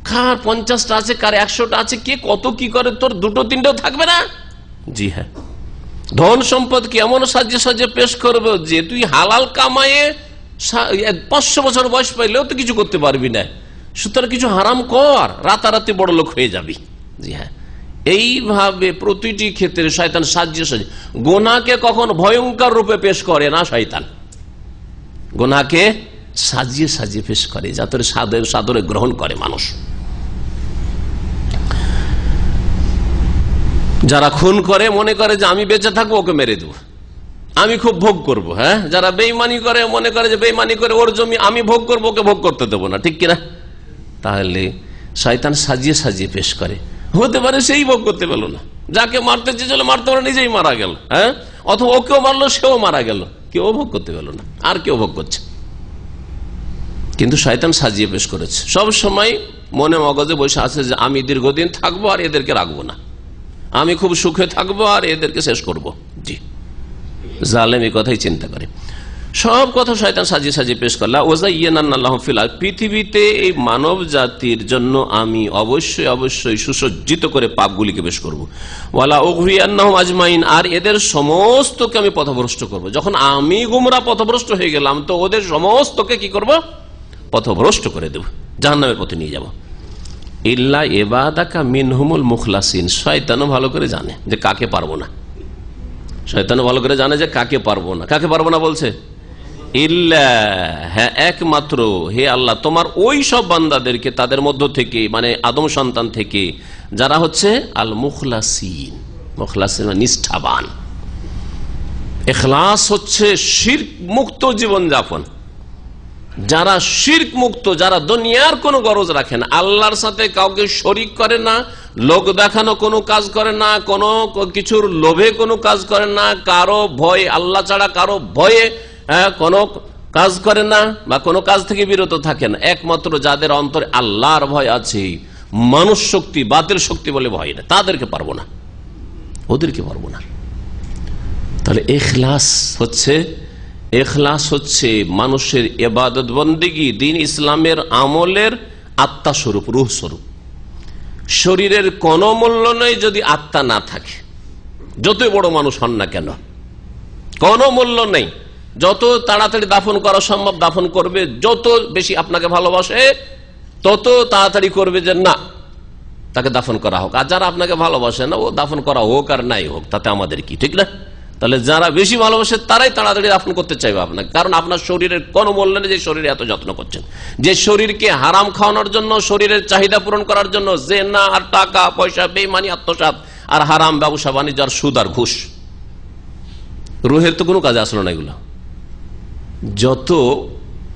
কার 50টা আছে, কার 100টা আছে, কে কত কি করে, তোর 2-3টাও থাকবে না। জি হ্যাঁ, ধন সম্পদকে এমন সাজিয়ে সাজিয়ে পেশ করবে যে তুই হালাল কামায়ে 500 বছর বয়স পাইলেও তো কিছু করতে পারবি না, সুতরাং কিছু হারাম কর, রাতারাতি বড় লোক হয়ে যাবি। জি হ্যাঁ, এইভাবে প্রতিটি ক্ষেত্রে শয়তান সাজিয়ে সাজিয়ে, গুনাহকে কখন ভয়ঙ্কর রূপে পেশ করে না শয়তান, গুনাহকে সাজিয়ে সাজিয়ে পেশ করে যাতে সাদরে গ্রহণ করে মানুষ। যারা খুন করে মনে করে যে আমি বেঁচে থাকবো, ওকে মেরে দেবো, আমি খুব ভোগ করব। হ্যাঁ, যারা বেঈমানি করে মনে করে যে বেঈমানি করে ওর জমি আমি ভোগ করবো, ওকে ভোগ করতে দেবো না, ঠিক কিনা? তাহলে শয়তান সাজিয়ে সাজিয়ে পেশ করে। হতে পারে সেই ভোগ করতে পেল না, যাকে মারতে চেয়েছিল মারতে পারে নিজেই মারা গেল, হ্যাঁ, অথবা ওকেও মারলো সেও মারা গেল, কেউ ভোগ করতে পেল না, আর কেউ ভোগ করছে। কিন্তু শয়তান সাজিয়ে পেশ করেছে, সব সময় মনে মগজে বসে আছে যে আমি দীর্ঘদিন থাকবো আর এদেরকে রাখবো না, আমি খুব সুখে থাকবো আর এদেরকে শেষ করব। জি, জালেম এই কথাই চিন্তা করে, সব কথা শয়তান সাজিয়ে সাজিয়ে পেশ করলা। ওয়াযায়্যিনান্না লাহুম ফিল আরদ, পৃথিবীতে এই মানব জাতির জন্য আমি অবশ্যই অবশ্যই সুসজ্জিত করে পাপগুলিকে পেশ করব। ওয়ালা উগওয়িয়ান্নাহুম আজমাইন, আর এদের সমস্তকে আমি পথভ্রষ্ট করব। যখন আমি গুমরা পথভ্রষ্ট হয়ে গেলাম তো ওদের সমস্তকে কি করব? পথভ্রষ্ট করে দেব, জাহান্নামের পথে নিয়ে যাব। ইল্লা ইবাদাকা মিনহুমুল মুখলাসিন, শয়তানও ভালো করে জানে যে কাকে পারবো না, শয়তানও ভালো করে জানে যে কাকে পারবো না। কাকে পারবো না বলছে? ইল্লা, হ্যাঁ একমাত্র, হে আল্লাহ তোমার ওই সব বান্দাদেরকে, তাদের মধ্য থেকে মানে আদম সন্তান থেকে যারা হচ্ছে আল মুখলাসিন, মুখলাসিন নিষ্ঠাবান। ইখলাস হচ্ছে শিরক মুক্ত জীবন যাপন, যারা শিরক মুক্ত, যারা দুনিয়ার কোনো গরজ রাখে না, আল্লাহর সাথে কাউকে শরিক করে না, লোক দেখানো কোনো কাজ করে না, কোনো কিছুর লোভে কোনো কাজ করে না, কারো ভয়, আল্লাহ ছাড়া কারো ভয়ে কোনো কাজ করে না, বা কোনো কাজ থেকে বিরত থাকে না। একমাত্র যাদের অন্তরে আল্লাহর ভয় আছে, মানুষ শক্তি বাতিল শক্তি বলে ভয় না, তাদেরকে পারবো না, ওদেরকে পারবো না। তাহলে ইখলাস হচ্ছে মানুষের ইবাদত বন্দেগী, দ্বীন ইসলামের আমলের আত্মা স্বরূপ, রূহ স্বরূপ। শরীরের কোনো মূল্য নেই যদি আত্মা না থাকে, যতই বড় মানুষ হন না কেন, কোনো মূল্য নেই। যত তাড়াতাড়ি দাফন করা সম্ভব দাফন করবে, যত বেশি আপনাকে ভালোবাসে তত তাড়াতাড়ি করবে যে না তাকে দাফন করা হোক। আর যারা আপনাকে ভালোবাসে না, ও দাফন করা হোক আর নাই হোক, তাতে আমাদের কি, ঠিক না? তাহলে যারা বেশি ভালোবাসে তারাই তাড়াতাড়ি দাফন করতে চাইবে আপনাকে, কারণ আপনার শরীরের কোনো মূল্য নেই যে শরীরে এত যত্ন করছেন। যে শরীরকে হারাম খাওয়ানোর জন্য, শরীরের চাহিদা পূরণ করার জন্য জেনা আর টাকা পয়সা, বেঈমানি, আত্মসাৎ আর হারাম ব্যবসা বাণিজ্য আর সুদ আর ঘুষ, রুহের তো কোনো কাজে আসলো না। এগুলো যত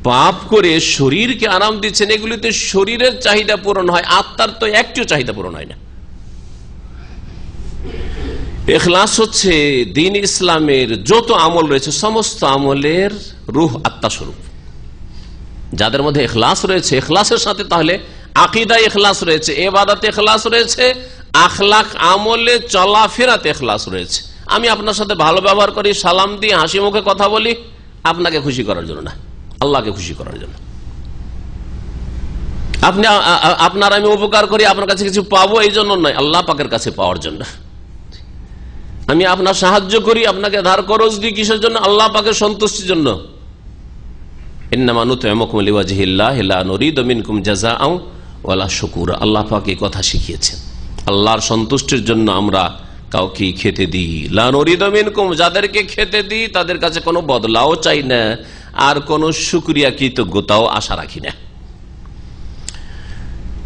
পাপ করে শরীরকে আরাম দিচ্ছেন, এগুলিতে শরীরের চাহিদা পূরণ হয়, আত্মার তো একটিও চাহিদা পূরণ হয় না। ইখলাস হচ্ছে দ্বীন ইসলামের যত আমল রয়েছে সমস্ত আমলের রূহ, আত্মা স্বরূপ। যাদের মধ্যে ইখলাস রয়েছে, ইখলাসের সাথে তাহলে আকীদায় ইখলাস রয়েছে, ইবাদতে ইখলাস রয়েছে, আখলাক আমলে চলাফেরাতে ইখলাস রয়েছে। আমি আপনার সাথে ভালো ব্যবহার করি, সালাম দিয়ে হাসি মুখে কথা বলি, আপনাকে খুশি করার জন্য না, আল্লাহকে খুশি করার জন্য। আপনার আমি উপকার করি, আপনার কাছে কিছু পাবো এই জন্য নয়, আল্লাহ পাকের কাছে পাওয়ার জন্য। আমি আপনার সাহায্য করি, আপনাকে ধার খরচ দিই, কিসের জন্য? আল্লাহ পাকের সন্তুষ্টির জন্য। ইন্নামা নুতইমুকুম লিওয়াজহিল্লাহ লা নুরিদু মিনকুম জাযাআন ওয়ালা শুকুরা। আল্লাহ পাক এই কথা শিখিয়েছেন, আল্লাহর সন্তুষ্টির জন্য আমরা কাউকে খেতে দিই। লা নুরিদু মিনকুম, যাদেরকে খেতে দিই তাদের কাছে কোনো বদলাও চাই না, আর কোনো শুকরিয়া কৃতজ্ঞতাও আশা রাখি না।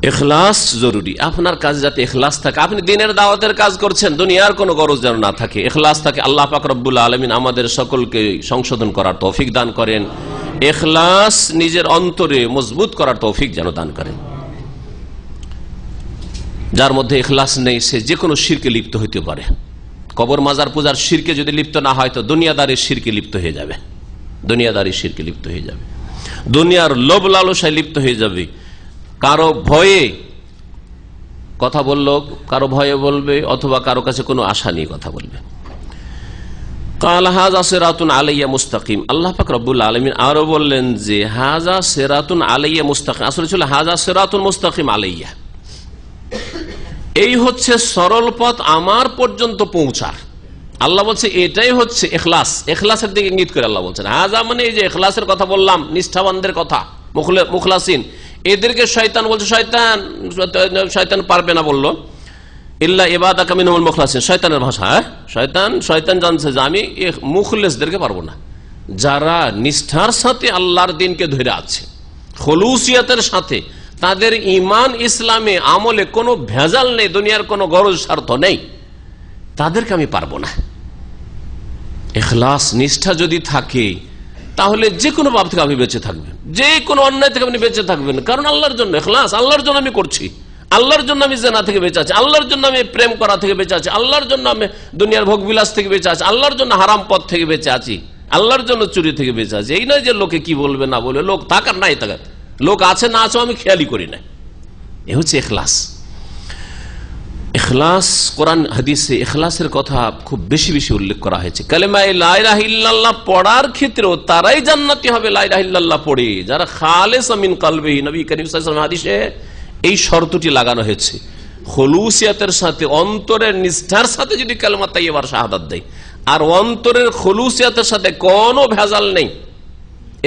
ইখলাস জরুরি, আপনার কাজ যাতে ইখলাস থাকে। আপনি দ্বীনের দাওয়াতের কাজ করছেন, দুনিয়ার কোনো গরজ যেন না থাকে, ইখলাস থাকে। আল্লাহ পাক রব্বুল আলামিন আমাদের সকলকে সংশোধন করার তৌফিক দান করেন, ইখলাস নিজের অন্তরে মজবুত করার তৌফিক যেন দান করেন। যার মধ্যে ইখলাস নেই সে যে কোনো শিরকে লিপ্ত হইতে পারে। কবর মাজার পূজার শিরকে যদি লিপ্ত না হয় তো দুনিয়াদারির শিরকে লিপ্ত হয়ে যাবে, দুনিয়াদারির শিরকে লিপ্ত হয়ে যাবে, দুনিয়ার লোভ লালসায় লিপ্ত হয়ে যাবে। কারো ভয়ে কথা বললো, কারো ভয়ে বলবে, অথবা কারো কাছে কোনো আশা নিয়ে কথা বলবে। কাল হাযা সিরাতুন আলাইয়া মুস্তাকিম। আল্লাহ পাক রব্বুল আলামিন আরো বললেন যে হাযা সিরাতুন আলাইয়া মুস্তাকিম, আসলে ছিল হাযা সিরাতুন মুস্তাকিম আলাইয়া, এই হচ্ছে সরল পথ আমার পর্যন্ত পৌঁছার। আল্লাহ বলছে এটাই হচ্ছে ইখলাস, ইখলাসের দিকে ইঙ্গিত করে আল্লাহ বলছেন। হাযা মানে এই যে ইখলাসের কথা বললাম, নিষ্ঠাবানদের কথা, মুখলাসিন, এদেরকে শয়তান বলছে, শয়তান পারবে না বললো, ইল্লা ইবাদাকা মিনহুল মুখলাসিন, শয়তানের ভাষা। শয়তান জানছে যে আমি মুখলেসদেরকে পারবো না, যারা নিষ্ঠার সাথে আল্লাহর দ্বীনকে ধরে আছে, খুলুসিয়াতের সাথে, তাদের ঈমান ইসলামে আমলে কোনো ভেজাল নেই, দুনিয়ার কোনো গরজ স্বার্থ নেই, তাদেরকে আমি পারবো না। ইখলাস নিষ্ঠা যদি থাকে তাহলে যে কোনো পাপ থেকে আপনি বেঁচে থাকবেন, যে কোনো অন্যায় থেকে আপনি বেঁচে থাকবেন, কারণ আল্লাহর জন্য ইখলাস, আল্লাহর জন্য আমি করছি, আল্লাহর জন্য আমি জিনা থেকে বেঁচে আছি, আল্লাহর জন্য আমি প্রেম করা থেকে বেঁচে আছি, আল্লাহর জন্য আমি দুনিয়ার ভোগবিলাস থেকে বেঁচে আছি, আল্লাহর জন্য হারাম পথ থেকে বেঁচে আছি, আল্লাহর জন্য চুরি থেকে বেঁচে আছি। এই নয় যে লোকে কি বলবে না বলবে, লোক থাকার নাই থাকার, লোক আছে না আছে আমি খেয়ালই করি না। এ হচ্ছে ইখলাস। ইখলাস কোরআন হাদিসে ইখলাসের কথা খুব বেশি বেশি উল্লেখ করা হয়েছে। কালেমা লা ইলাহা ইল্লাল্লাহ পড়ার ক্ষেত্রেও তারাই জান্নাতি হবে লা ইলাহা ইল্লাল্লাহ পড়ে, যারা খালিস মিন কলবিহি। নবী করিম সাল্লাল্লাহু আলাইহি ওয়াসাল্লাম হাদিসে এই শর্তটি লাগানো হয়েছে, খুলুসিয়াতের সাথে, অন্তরের নিষ্ঠার সাথে যদি কালেমা তাইয়্যিবার শাহাদাত দেয়, আর অন্তরের খুলুসিয়াতের সাথে কোনো ভেজাল নেই,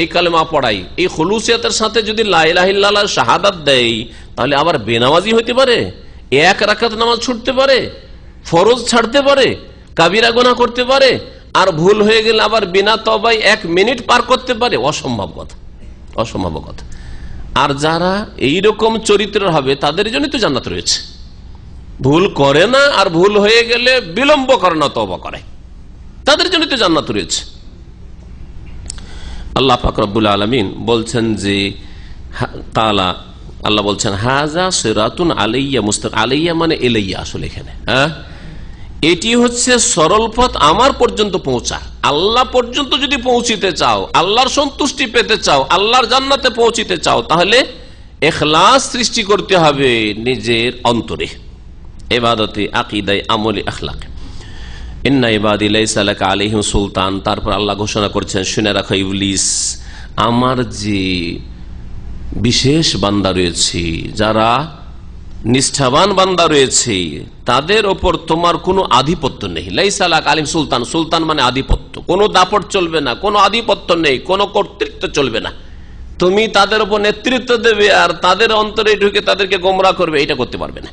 এই কালেমা পড়াই, এই খুলুসিয়াতের সাথে যদি লা ইলাহা ইল্লাল্লাহ শাহাদাত দেয়, তাহলে আবার বেনামাজি হইতে পারে, এক রাকাত নামাজ ছুটতে পারে, ফরজ ছাড়তে পারে, কাবিরা গুনাহ করতে পারে, আর ভুল হয়ে গেলে আবার বিনা তওবায় 1 মিনিট পার করতে পারে। অসম্ভব কথা, অসম্ভব কথা। আর যারা এইরকম চরিত্রের হবে তাদের জন্য তো জান্নাত রয়েছে। ভুল করে না, আর ভুল হয়ে গেলে বিলম্ব করে না, তওবা করে, তাদের জন্য তো জান্নাত রয়েছে। আল্লাহ পাক রব্বুল আলামিন বলছেন যে তাআলা, আল্লাহ বলছেন হাযা সিরাতুন আলাইয়া মুস্তাকিম। আলাইয়া মানে ইলাইয়া, আসলে এখানে এটি হচ্ছে সরল পথ আমার পর্যন্ত পৌঁছা। আল্লাহ পর্যন্ত যদি পৌঁছিতে চাও, আল্লাহর সন্তুষ্টি পেতে চাও, আল্লাহর জান্নাতে পৌঁছিতে চাও, তাহলে ইখলাস সৃষ্টি করতে হবে নিজের অন্তরে, ইবাদতে, আকীদায়, আমলে, আখলাকে। ইন্না ইবাদি লাইসা লাকা আলাইহিম সুলতান। তারপর আল্লাহ ঘোষণা করছেন, শুনে রাখো ইবলিস, আমার যে বিশেষ বান্দা রয়েছে, যারা নিষ্ঠাবান বান্দা রয়েছে, তাদের ওপর তোমার কোনো আধিপত্য নেই। লাইসা লাকা আলাইহিম সুলতান, সুলতান মানে আধিপত্য, কোনো দাপট চলবে না, কোনো আধিপত্য নেই, কোনো কর্তৃত্ব চলবে না। তুমি তাদের উপর নেতৃত্ব দেবে আর তাদের অন্তরে ঢুকে তাদেরকে গোমরাহ করবে, এটা করতে পারবে না।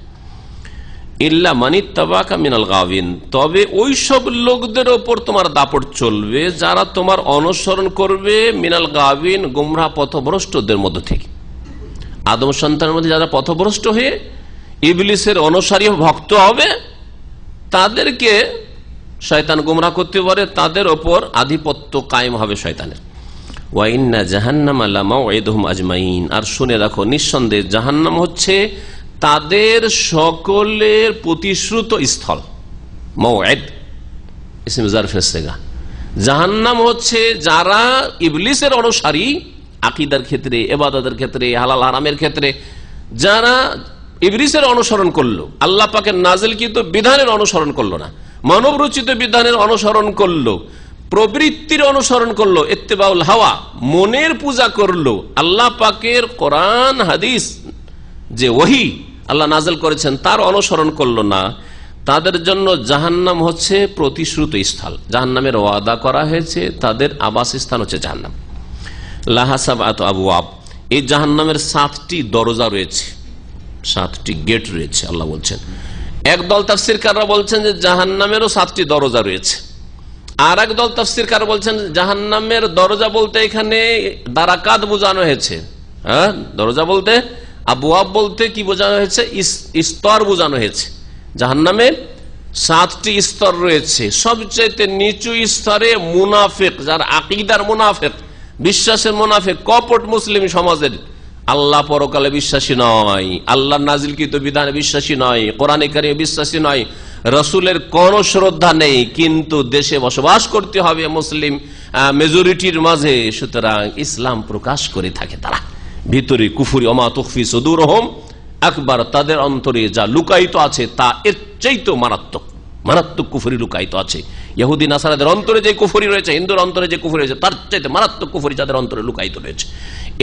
ইল্লা মানিত্তাবাকা মিনাল গাওয়িন, তবে ওই সব লোকদের ওপর তোমার দাপট চলবে যারা তোমার অনুসরণ করবে মিনাল গাওয়িন, গুমরাহ পথভ্রষ্টদের মধ্য থেকে। আদম সন্তানের মধ্যে যারা পথভ্রষ্ট হয়ে ইবলিসের অনুসারী ভক্ত হবে তাদেরকে শয়তান গুমরাহ করতে পারে, তাদের ওপর আধিপত্য কায়েম হবে শয়তানের। ওয়া ইন্না জাহান্নামা লামাউইদুহুম আজমাইন, আর শুনে রাখো নিঃসন্দেহে জাহান্নাম হচ্ছে তাদের সকলের প্রতিশ্রুত স্থল। মাউইদ ইসম জারফের সিগা। জাহান্নাম হচ্ছে যারা ইবলিসের অনুসারী আকীদার ক্ষেত্রে, ইবাদতের ক্ষেত্রে, হালাল হারামের ক্ষেত্রে, যারা ইবলিসের অনুসরণ করলো, আল্লাহ পাকের নাজিলকৃত বিধানের অনুসরণ করলো না, মানব রচিত বিধানের অনুসরণ করলো, প্রবৃত্তির অনুসরণ করলো, ইত্তেবাউল হাওয়া, মনের পূজা করলো, আল্লাহ পাকের কোরআন হাদিস যে ওহী আল্লাহ নাজিল করেছেন তার অনুসরণ করলো না, তাদের জন্য জাহান্নাম হচ্ছে প্রতিশ্রুত স্থল। জাহান্নামের ওয়াদা করা হয়েছে, তাদের আবাসস্থান হচ্ছে জাহান্নাম। লাহা সাবআতু আবওয়াব, এই জাহান্নামের 7টি দরজা রয়েছে, 7টি গেট রয়েছে আল্লাহ বলছেন। একদল তাফসীরকাররা বলছেন যে জাহান্নামেরও 7টি দরজা রয়েছে, আর একদল তাফসীরকার বলছেন জাহান্নামের দরজা বলতে এখানে দারাকাত বোঝানো হয়েছে। হ্যাঁ, দরজা বলতে, আবওয়াব বলতে কি বোঝানো হয়েছে? স্তর বোঝানো হয়েছে। জাহান্নামের 7টি স্তর রয়েছে। সবচেয়ে নিচু স্তরে মুনাফিক, যার আকীদার মুনাফিক, বিশ্বাসের মুনাফিক, কপট মুসলিম সমাজের, আল্লাহ পরকালে বিশ্বাসী নয়, আল্লাহ নাজিলকৃত বিধানে বিশ্বাসী নয়, কোরআনে কারিমে বিশ্বাসী নয়, রসুলের কোন শ্রদ্ধা নেই, কিন্তু দেশে বসবাস করতে হবে মুসলিম মেজরিটির মাঝে, সুতরাং ইসলাম প্রকাশ করে থাকে তারা। ভিতরে কুফরি, ওমা তুখফি সুদুরহুম আকবার, তাদের অন্তরে যা লুকায়িত আছে তা এর চাইতে মারাত্মক, মারাত্মক কুফরি লুকায়িত আছে। ইহুদি নাসারাদের অন্তরে যে কুফরি রয়েছে, হিন্দুর অন্তরে যে কুফরি রয়েছে, তার চাইতে মারাত্মক কুফরি যাদের অন্তরে লুকায়িত রয়েছে।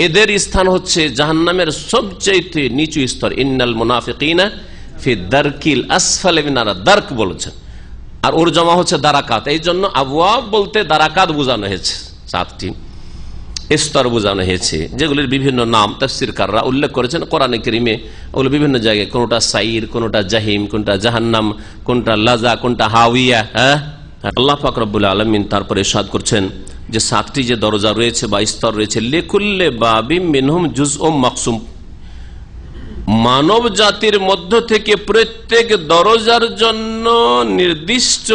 এদের স্থান হচ্ছে জাহান্নামের সবচাইতে নিচু স্তর। ইন্নাল মুনাফিকিনা ফি দারকিল আসফালি মিনার দারক বলেছেন, আর ওর জমা হচ্ছে দারাকাত। এই জন্য আবওয়াব বলতে দারাকাত বোঝানো হয়েছে, 7টি স্তর বোঝানো হয়েছে, যেগুলির বিভিন্ন নাম তাফসীরকাররা উল্লেখ করেছেন কোরআনে কারিমে। ওগুলো বিভিন্ন জায়গায়, কোনটা সাইর, কোনটা জাহিম, কোনটা জাহান্নাম, কোনটা লাজা, কোনটা হাওয়িয়া। আল্লাহ পাক রব্বুল আলামিন তারপরে ইরশাদ করছেন যে 7টি যে দরজা রয়েছে বা স্তর রয়েছে, লিকুল্লি বাবিম মিনহুম জুজউম মাকসুম, মানব জাতির মধ্য থেকে প্রত্যেক দরজার জন্য নির্দিষ্ট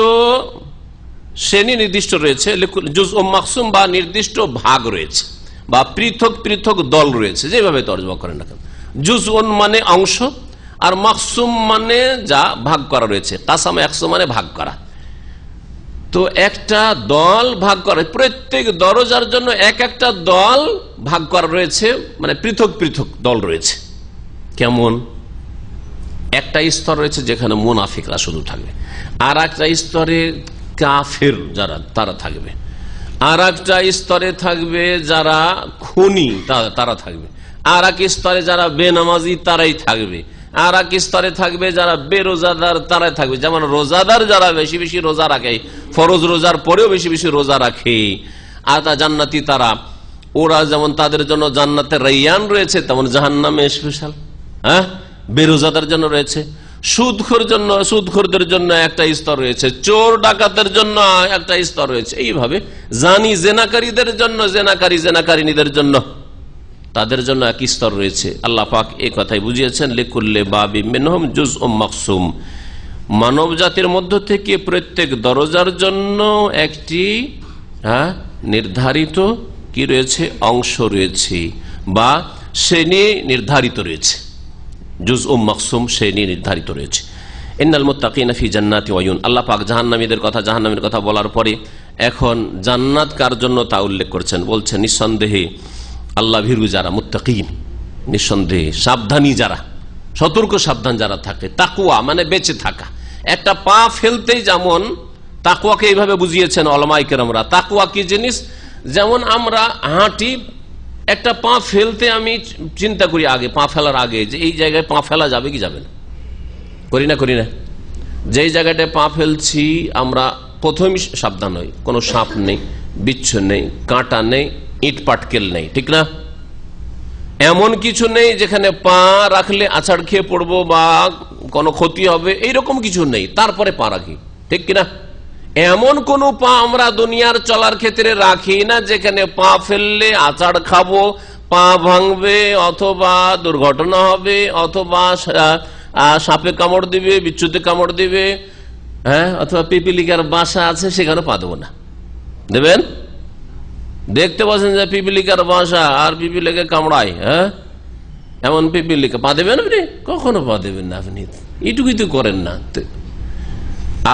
শ্রেণী নির্দিষ্ট রয়েছে, জুজউম মাকসুম বা নির্দিষ্ট ভাগ রয়েছে, বা পৃথক পৃথক দল রয়েছে, যেভাবে তর্জমা করেন না কেন। জুজউন মানে অংশ, আর মাকসুম মানে যা ভাগ করা রয়েছে। কাসাম 100 মানে ভাগ করা। তো একটা দল ভাগ করা, প্রত্যেক দরজার জন্য এক একটা দল ভাগ করা রয়েছে, মানে পৃথক পৃথক দল রয়েছে। কেমন? একটা স্তর রয়েছে যেখানে মুনাফিকরা শুধু থাকবে, আর একটা স্তরে কাফের যারা তারা থাকবে, আর একটা স্তরে থাকবে যারা খুনি তারা থাকবে, আর এক স্তরে যারা বেনামাজি তারাই থাকবে, আর এক স্তরে থাকবে যারা বেরোজাদার তারাই থাকবে। যেমন রোজাদার যারা বেশি বেশি রোজা রাখে, ফরজ রোজার পরেও বেশি বেশি রোজা রাখে, আর তা জান্নাতি তারা, ওরা যেমন তাদের জন্য জান্নাতের রাইয়ান রয়েছে, তেমন জাহান্নামে স্পেশাল বেরোজাদার জন্য রয়েছে। সুদখোরদের জন্য একটা স্তর রয়েছে, চোর ডাকাতের জন্য একটা স্তর রয়েছে। এইভাবে জানি জেনাকারীদের জন্য, জেনাকারিনীদের জন্য, তাদের জন্য এক স্তর রয়েছে। আল্লাহ পাক এই কথাই বুঝিয়েছেন, লিকুল্লি বাবিম মিনহুম জুজউম মাকসুম, মানব জাতির মধ্য থেকে প্রত্যেক দরজার জন্য একটি নির্ধারিত কি রয়েছে, অংশ রয়েছে বা শ্রেণী নির্ধারিত রয়েছে। জুজউম মাকসুম শ্রেণী নির্ধারিত রয়েছে। ইন্নাল মুত্তাকিনা ফি জান্নাতি ওয়া উয়ুন, আল্লাহ পাক জাহান্নামীদের কথা, জাহান্নামের কথা বলার পরে এখন জান্নাত কার জন্য তা উল্লেখ করছেন। বলছেন নিঃসন্দেহে আল্লাহ ভীরু যারা, মুত্তাকিন, নিঃসন্দেহে সাবধানী যারা, সতর্ক সাবধান যারা থাকে। তাকওয়া মানে বেঁচে থাকা। একটা পা ফেলতেই যেমন তাকওয়াকে এইভাবে বুঝিয়েছেন উলামায়ে কেরামরা। তাকওয়া কি জিনিস? যেমন আমরা হাঁটি, একটা পা ফেলতে আমি চিন্তা করি আগে, পা ফেলার আগে, যে এই জায়গায় পা ফেলা যাবে কি যাবে না, করি না। যেই জায়গাটায় পা ফেলছি আমরা প্রথমেই সাবধান হই, কোনো সাপ নেই, বিচ্ছু নেই, কাঁটা নেই, ইট পাটকেল নেই, ঠিক না? এমন কিছু নেই যেখানে পা রাখলে আছাড় খেয়ে পড়বো বা কোনো ক্ষতি হবে, এইরকম কিছু নেই, তারপরে পা রাখি, ঠিক কিনা? এমন কোন পা আমরা দুনিয়ার চলার ক্ষেত্রে রাখি না যেখানে পা ফেললে আছাড় খাবো, পা ভাঙবে, অথবা দুর্ঘটনা হবে, অথবা সাপে কামড় দিবে, বিচ্ছুতে কামড় দিবে, হ্যাঁ, অথবা পিপিলিকার বাসা আছে, সেখানে পা দেবো না। দেবেন? দেখতে পাচ্ছেন যে পিপিলিকার বাসা আর পিপিলিকা কামড়ায়, হ্যাঁ, এমন পিপিলিকা, পা দেবেন আপনি? কখনো পা দেবেন না। আপনি এইটুকুই তো করেন না।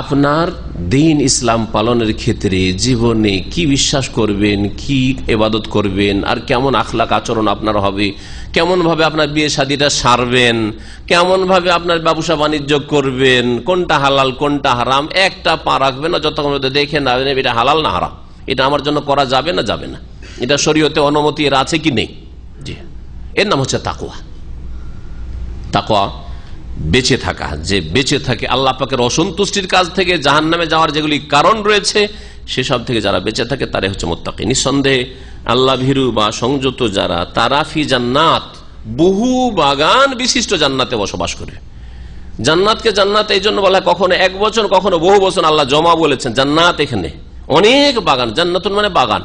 আপনার দিন ইসলাম পালনের ক্ষেত্রে জীবনে কি বিশ্বাস করবেন, কি ইবাদত করবেন, আর কেমন আখলাক আচরণ আপনার হবে, কেমন ভাবে আপনার বিয়ে শাদীটা সারবেন, কেমন ভাবে আপনার ব্যবসা বাণিজ্য করবেন, কোনটা হালাল কোনটা হারাম, একটা পা রাখবেন না যতক্ষণ দেখে না এটা হালাল না হারাম, এটা আমার জন্য করা যাবে না যাবে না, এটা শরীয়তে অনুমতি এর আছে কি নেই। জি, এর নাম হচ্ছে তাকওয়া। তাকওয়া বেঁচে থাকা, যে বেঁচে থাকে আল্লাহ পাকের অসন্তুষ্টির কাজ থেকে, জাহান্নামে যাওয়ার যেগুলি কারণ রয়েছে সেসব থেকে যারা বেঁচে থাকে তারাই হচ্ছে মুত্তাকি। নিঃসন্দেহে আল্লাহ ভীরু বা সংযত যারা, তারা ফি জান্নাত, বহু বাগান বিশিষ্ট জান্নাতে বসবাস করে। জান্নাতকে জান্নাত এই জন্য বলা হয়, কখনো এক বছর কখনো বহু বছর আল্লাহ জমা বলেছেন। জান্নাত এখানে অনেক বাগান, জান্নাতুন মানে বাগান,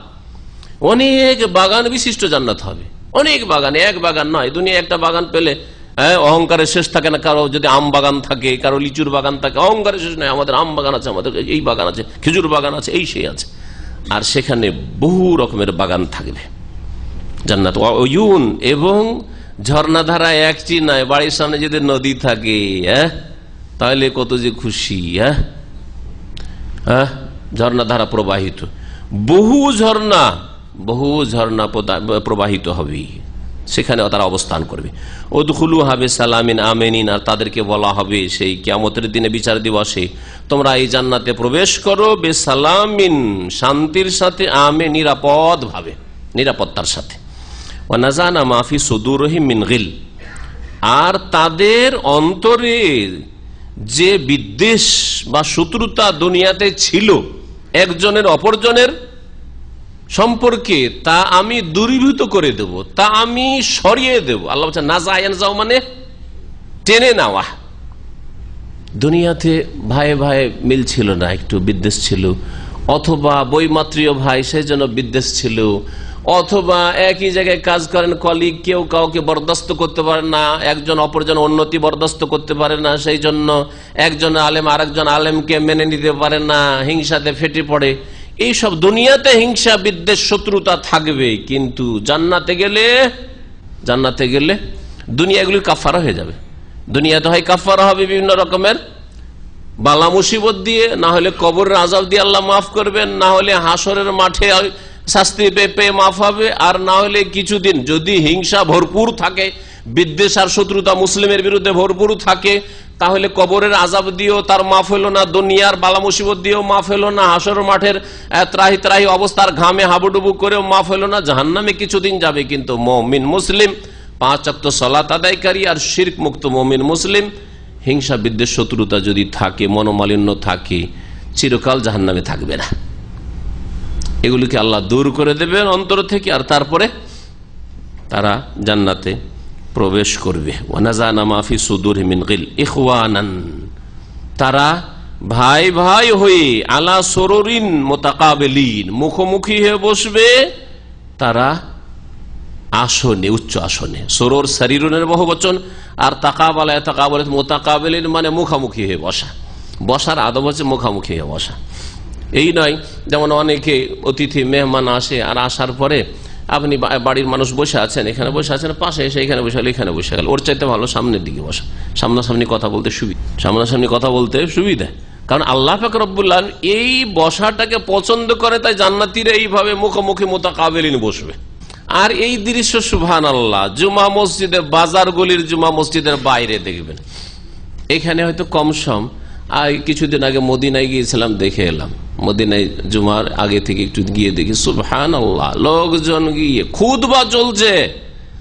অনেক বাগান বিশিষ্ট জান্নাত হবে, অনেক বাগান, এক বাগান নয়। দুনিয়া একটা বাগান পেলে অহংকারের শেষ থাকে না। কারো যদি আম বাগান থাকে, কারো লিচুর বাগান থাকে, অহংকারের শেষ নয়, আমাদের আম বাগান আছে, আমাদের এই বাগান আছে, খেজুর বাগান আছে, এই সেই আছে। আর সেখানে বহু রকমের বাগান থাকবে জান্নাত। ওয়ুন, এবং ঝর্ণাধারা একটি নয়, বাড়ির সামনে যদি নদী থাকে, তাহলে কত যে খুশি। ঝর্ণাধারা প্রবাহিত, বহু ঝর্ণা প্রবাহিত হবে, সেখানে তারা অবস্থান করবে। উদখুলু হাবে সালামিন আমিনিন, আর তাদেরকে বলা হবে সেই কিয়ামতের দিনে, বিচার দিবসে, তোমরা এই জান্নাতে প্রবেশ করো বেসালামিন, শান্তির সাথে, আমে, নিরাপদ ভাবে, নিরাপত্তার সাথে। ওয়া নাযানা মা ফি সুদুরিহিম মিন গিল, আর তাদের অন্তরে যে বিদ্বেষ বা শত্রুতা দুনিয়াতে ছিল একজনের অপরজনের সম্পর্কে, তা আমি দূরীভূত করে দেব, তা আমি সরিয়ে দেব। আল্লাহ বলছেন নাযায়ান যাও মানে টেনে নেওয়া। দুনিয়াতে ভাই ভাই মিল ছিল না, একটু বিদ্বেষ ছিল, অথবা বৈমাত্রীয় ভাই সেই জন্য বিদ্বেষ ছিল, অথবা একই জায়গায় কাজ করেন কলিগ, কেউ কাউকে বরদাস্ত করতে পারে না, একজন অপরজন উন্নতি বরদাস্ত করতে পারে না, সেই জন্য একজন আলেম আরেকজন আলেমকে মেনে নিতে পারে না, হিংসাতে ফেটে পড়ে। এইসব দুনিয়াতে হিংসা বিদ্বেষ শত্রুতা থাকবে, কিন্তু জান্নাতে গেলে দুনিয়া এগুলি কাফারা হয়ে যাবে। দুনিয়াতে হয় কাফারা হবে বিভিন্ন রকমের বালা মুসিবত দিয়ে, না হলে কবরের আযাব দিয়ে আল্লাহ মাফ করবেন, না হলে হাসরের মাঠে শাস্তি পেয়ে মাফ হবে, আর না হলে কিছুদিন যদি হিংসা ভরপুর থাকে, বিদ্বেষ আর শত্রুতা মুসলিমের বিরুদ্ধে ভরপুর থাকে, তাহলে কবরের আযাব দিয়েও তার মাফ হলো না, দুনিয়ার বালা মুসিবত দিয়েও মাফ হলো না, হাসর মাঠের ত্রাহি ত্রাহি অবস্থার ঘামে হাবুডুবু করেও মাফ হলো না, জাহান্নামে কিছুদিন যাবে। কিন্তু মুমিন মুসলিম, 5 ওয়াক্ত সালাত আদায়কারী আর শিরক মুক্ত মুমিন মুসলিম, হিংসা বিদ্বেষ শত্রুতা যদি থাকে, মনোমালিন্য থাকে, চিরকাল জাহান্নামে থাকবে না। এগুলিকে আল্লাহ দূর করে দেবেন অন্তর থেকে, আর তারপরে তারা জান্নাতে প্রবেশ করবে। ওয়ানাযানা মা ফি সুদুরিহিম মিন গিল ইখওয়ানান, তারা ভাই ভাই হয়ে, আলা সুরুরিন মুতাকাবিলিন, মুখোমুখি হয়ে বসবে তারা আসনে, উচ্চ আসনে। সুরুর শরীরুনের বহুবচন, আর তাকাবালা তাকাবালাত মুতাকাবিলিন মানে মুখামুখি হয়ে বসা। বসার আদব হচ্ছে মুখামুখি হয়ে বসা। এই নয় যেমন অনেকে অতিথি মেহমান আসে, আর আসার পরে আপনি বাড়ির মানুষ বসে আছেন, এখানে বসে আছেন, পাশে এসে এখানে বসে গেল, এখানে বসে গেল। ওর চাইতে ভালো সামনের দিকে বসা, সামনাসামনি কথা বলতে সুবিধা। কারণ আল্লাহ পাক রব্বুল আলামিন এই বসাটাকে পছন্দ করে, তাই জান্নাতীরা এইভাবে মুখোমুখি মুতাকাবিলিন বসবে। আর এই দৃশ্য সুবহানাল্লাহ জুমা মসজিদে, বাজার গলির জুমা মসজিদের বাইরে দেখবেন। এখানে হয়তো কম সম, আর কিছুদিন আগে মদিনায় গিয়েছিলাম, দেখে এলাম। মদিনায় জুমার আগে থেকে একটু গিয়ে দেখি সুবহানাল্লাহ, লোকজন গিয়ে খুতবা চলছে।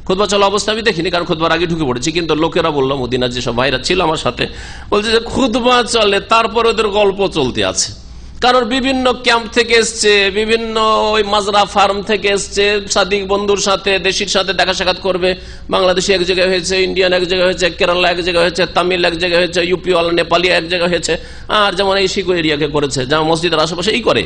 খুতবা চলা অবস্থা আমি দেখিনি, কারণ খুতবার আগে ঢুকে পড়েছি, কিন্তু লোকেরা বললো, মদিনার যেসব ভাইরা ছিল আমার সাথে, বলছে যে খুতবা চলে, তারপর ওদের গল্প চলতে আছে। কারণ বিভিন্ন ক্যাম্প থেকে এসছে, বিভিন্ন ওই মাজরা ফার্ম থেকে এসছে, সাদিক বন্ধুর সাথে দেশির সাথে দেখা সাক্ষাৎ করবে। বাংলাদেশি এক জায়গায় হয়েছে, ইন্ডিয়ান এক জায়গায় হয়েছে, কেরালা এক জায়গায় হয়েছে, তামিল এক জায়গায় হয়েছে, ইউপি ওয়ালা নেপালি এক জায়গায় হয়েছে। আর যেমন এই শিকো এরিয়াকে করেছে, যেমন মসজিদের আশেপাশে এই করে।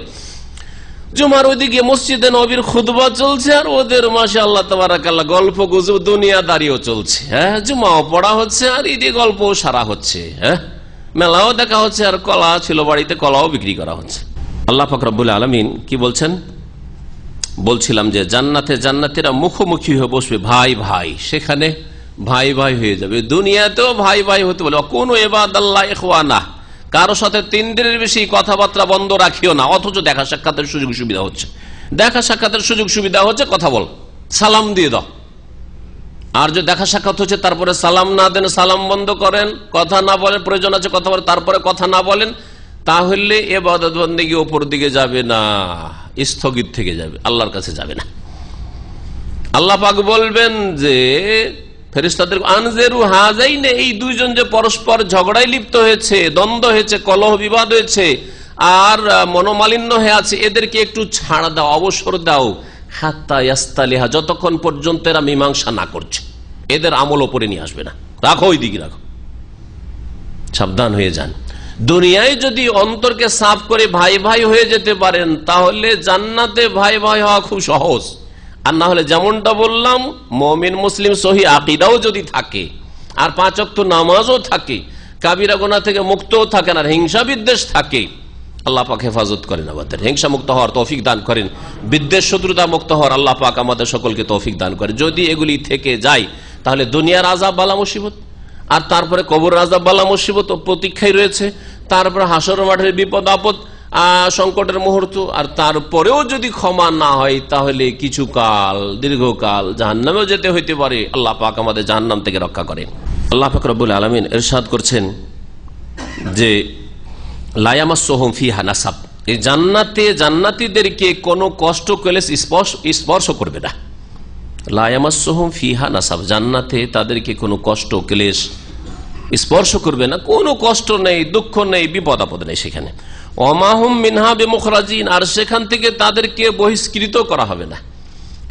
জুমার ওইদিকে মসজিদে নবীর খুতবা চলছে, আর ওদের মাশাআল্লাহ তাবারাকাল্লাহ গল্প গুজব দুনিয়াদারিও চলছে। হ্যাঁ, জুমাও পড়া হচ্ছে আর ঈদে গল্পও সারা হচ্ছে। হ্যাঁ, মেলাও দেখা হচ্ছে, আর কলা ছিল বাড়িতে, কলাও বিক্রি করা হচ্ছে। আল্লাহ পাক রব্বুল আলামিন কি বলছেন? বলছিলাম যে জান্নাতীরা মুখোমুখি হয়ে বসবে, ভাই ভাই, সেখানে ভাই ভাই হয়ে যাবে। দুনিয়াতেও ভাই ভাই হতে বলে, কোন ইবাদাল্লাহ ইখওয়ানা, কারো সাথে 3 দিনের বেশি কথাবার্তা বন্ধ রাখিও না। অথচ দেখা সাক্ষাতের সুযোগ সুবিধা হচ্ছে, দেখা সাক্ষাতের সুযোগ সুবিধা হচ্ছে, কথা বল, সালাম দিয়ে দাও। আর যে দেখা সাক্ষাৎ হচ্ছে তারপরে সালাম না দেন, সালাম বন্ধ করেন, কথা না বলেন, প্রয়োজন আছে কথা বলেন, তারপরে কথা না বলেন, তাহলে ইবাদত বন্দেগী উপর দিকে যাবে না, স্থগিত থেকে যাবে, আল্লাহর কাছে যাবে না। আল্লাহ পাক বলবেন যে ফেরেশতাদের আনজেরু হাযাইনে, এই দুইজন যে পরস্পর ঝগড়ায় লিপ্ত হয়েছে, দ্বন্দ্ব হয়েছে, কলহ বিবাদ হয়েছে আর মনোমালিন্য হয়ে আছে, এদেরকে একটু ছাড় দাও, অবসর দাও, হাত্তা ইয়াস্তালিহা, যতক্ষণ পর্যন্ত এরা মীমাংসা না করছে, এদের আমল ওপরে নিয়ে আসবে না, রাখো ওই দিকে রাখো, সাবধান হয়ে যান। দুনিয়ায় যদি অন্তরকে সাফ করে ভাই ভাই হয়ে যেতে পারেন, তাহলে জান্নাতে ভাই ভাই হওয়া খুব সহজ। আর না হলে যেমনটা বললাম, মুমিন মুসলিম সহি আকীদাও যদি থাকে, আর 5 ওয়াক্ত নামাজও থাকে, কাবিরা গুনাহ থেকে মুক্তও থাকেন, আর হিংসা বিদ্বেষ থাকে, আল্লাহ পাক হেফাজত করেন আমাদের, হিংসা মুক্ত হওয়ার তৌফিক দান করেন, বিদ্বেষ শত্রুতা মুক্ত হওয়ার আল্লাহ পাক আমাদের সকলকে তৌফিক দান করেন। যদি এগুলি থেকে যায়, তাহলে দুনিয়ার আযাব বালা মুসিবত, আর তারপরে কবর আযাব বালা মুসিবত প্রতীক্ষায় রয়েছে, তারপরে হাসর মাঠের বিপদ আপদ, সংকটের মুহূর্ত, আর তারপরেও যদি ক্ষমা না হয়, তাহলে কিছুকাল দীর্ঘকাল জাহান্নামেও যেতে হইতে পারে। আল্লাহ পাক আমাদের জাহান্নাম থেকে রক্ষা করেন। আল্লাহ পাক রব্বুল আলামিন ইরশাদ করছেন যে লা ইয়ামাসসুহুম ফিহা নাসাব, এই জান্নাতীদেরকে কোনো কষ্ট ক্লেশ স্পর্শ করবে না। লা ইয়ামাসসুহুম ফিহা নাসাব, জান্নাতে তাদেরকে কোনো কষ্ট ক্লেশ স্পর্শ করবে না, কোনো কষ্ট নেই, দুঃখ নেই, বিপদ আপদ নেই সেখানে। ওমা হুম মিনহা বিমুখরাজিন, আর সেখান থেকে তাদেরকে বহিষ্কৃত করা হবে না।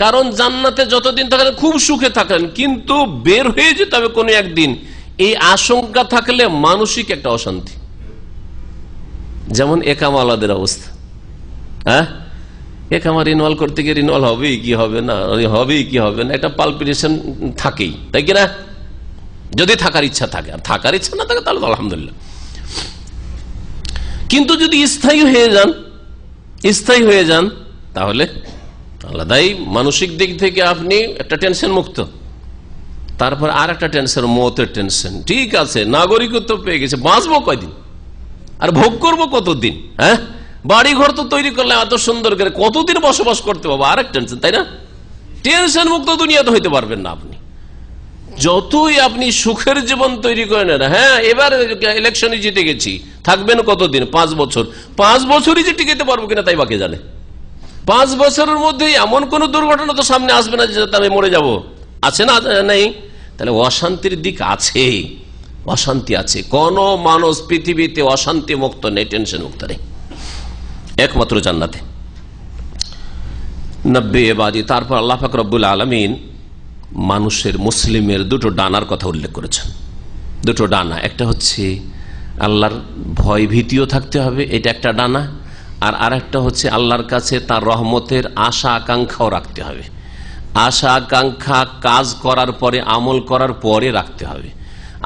কারণ জান্নাতে যতদিন থাকেন খুব সুখে থাকেন, কিন্তু বের হয়ে যেতে হবে কোনো একদিন, এই আশঙ্কা থাকলে মানসিক একটা অশান্তি। যেমন একামালাদের অবস্থা, হ্যাঁ, একামা রিনওয়াল করতে গিয়ে রিনওয়াল হবেই কি হবে না, হবেই কি হবে না, একটা পালপিটেশন থাকেই, তাই কিনা? যদি থাকার ইচ্ছা থাকে, আর থাকার ইচ্ছা না থাকে তাহলে তো আলহামদুলিল্লাহ। কিন্তু যদি স্থায়ী হয়ে যান তাহলে আলাদাই, মানসিক দিক থেকে আপনি একটা টেনশন মুক্ত। তারপর আর একটা টেনশন, মতের টেনশন। ঠিক আছে, নাগরিকত্ব পেয়ে গেছে, বাঁচবো কয়দিন আর ভোগ করবো কতদিন? হ্যাঁ, বাড়ি ঘর তো তৈরি করলে এত সুন্দর করে কতদিন বসবাস করতে পারবো, আর এক টেনশন, তাই না? টেনশন মুক্ত দুনিয়াতে হইতে পারবেন না আপনি, যতই আপনি সুখের জীবন তৈরি করে নেন। হ্যাঁ, এবার ইলেকশনে জিতে গেছি, থাকবেন কতদিন? 5 বছর। 5 বছরই যে টিকাতে পারবো কিনা তাই বাকি জানে। 5 বছরের মধ্যে এমন কোন দুর্ঘটনা তো সামনে আসবে না যে আমি মরে যাব, আছে না? নেই। তাহলে অশান্তির দিক আছে, অশান্তি আছে। কোন মানুষ পৃথিবীতে অশান্তি মুক্ত নেই, টেনশন মুক্ত নেই, একমাত্র জান্নাতে। 90 এবাদি। তারপর আল্লাহ পাক রব্বুল আলামিন মানুষের, মুসলিমের 2টো ডানার কথা উল্লেখ করেছেন। 2টো ডানা, একটা হচ্ছে আল্লাহর ভয় ভীতিও থাকতে হবে, এটা একটা ডানা। আর আরেকটা হচ্ছে আল্লাহর কাছে তার রহমতের আশা আকাঙ্ক্ষাও রাখতে হবে। আশা আকাঙ্ক্ষা কাজ করার পরে, আমল করার পরে রাখতে হবে।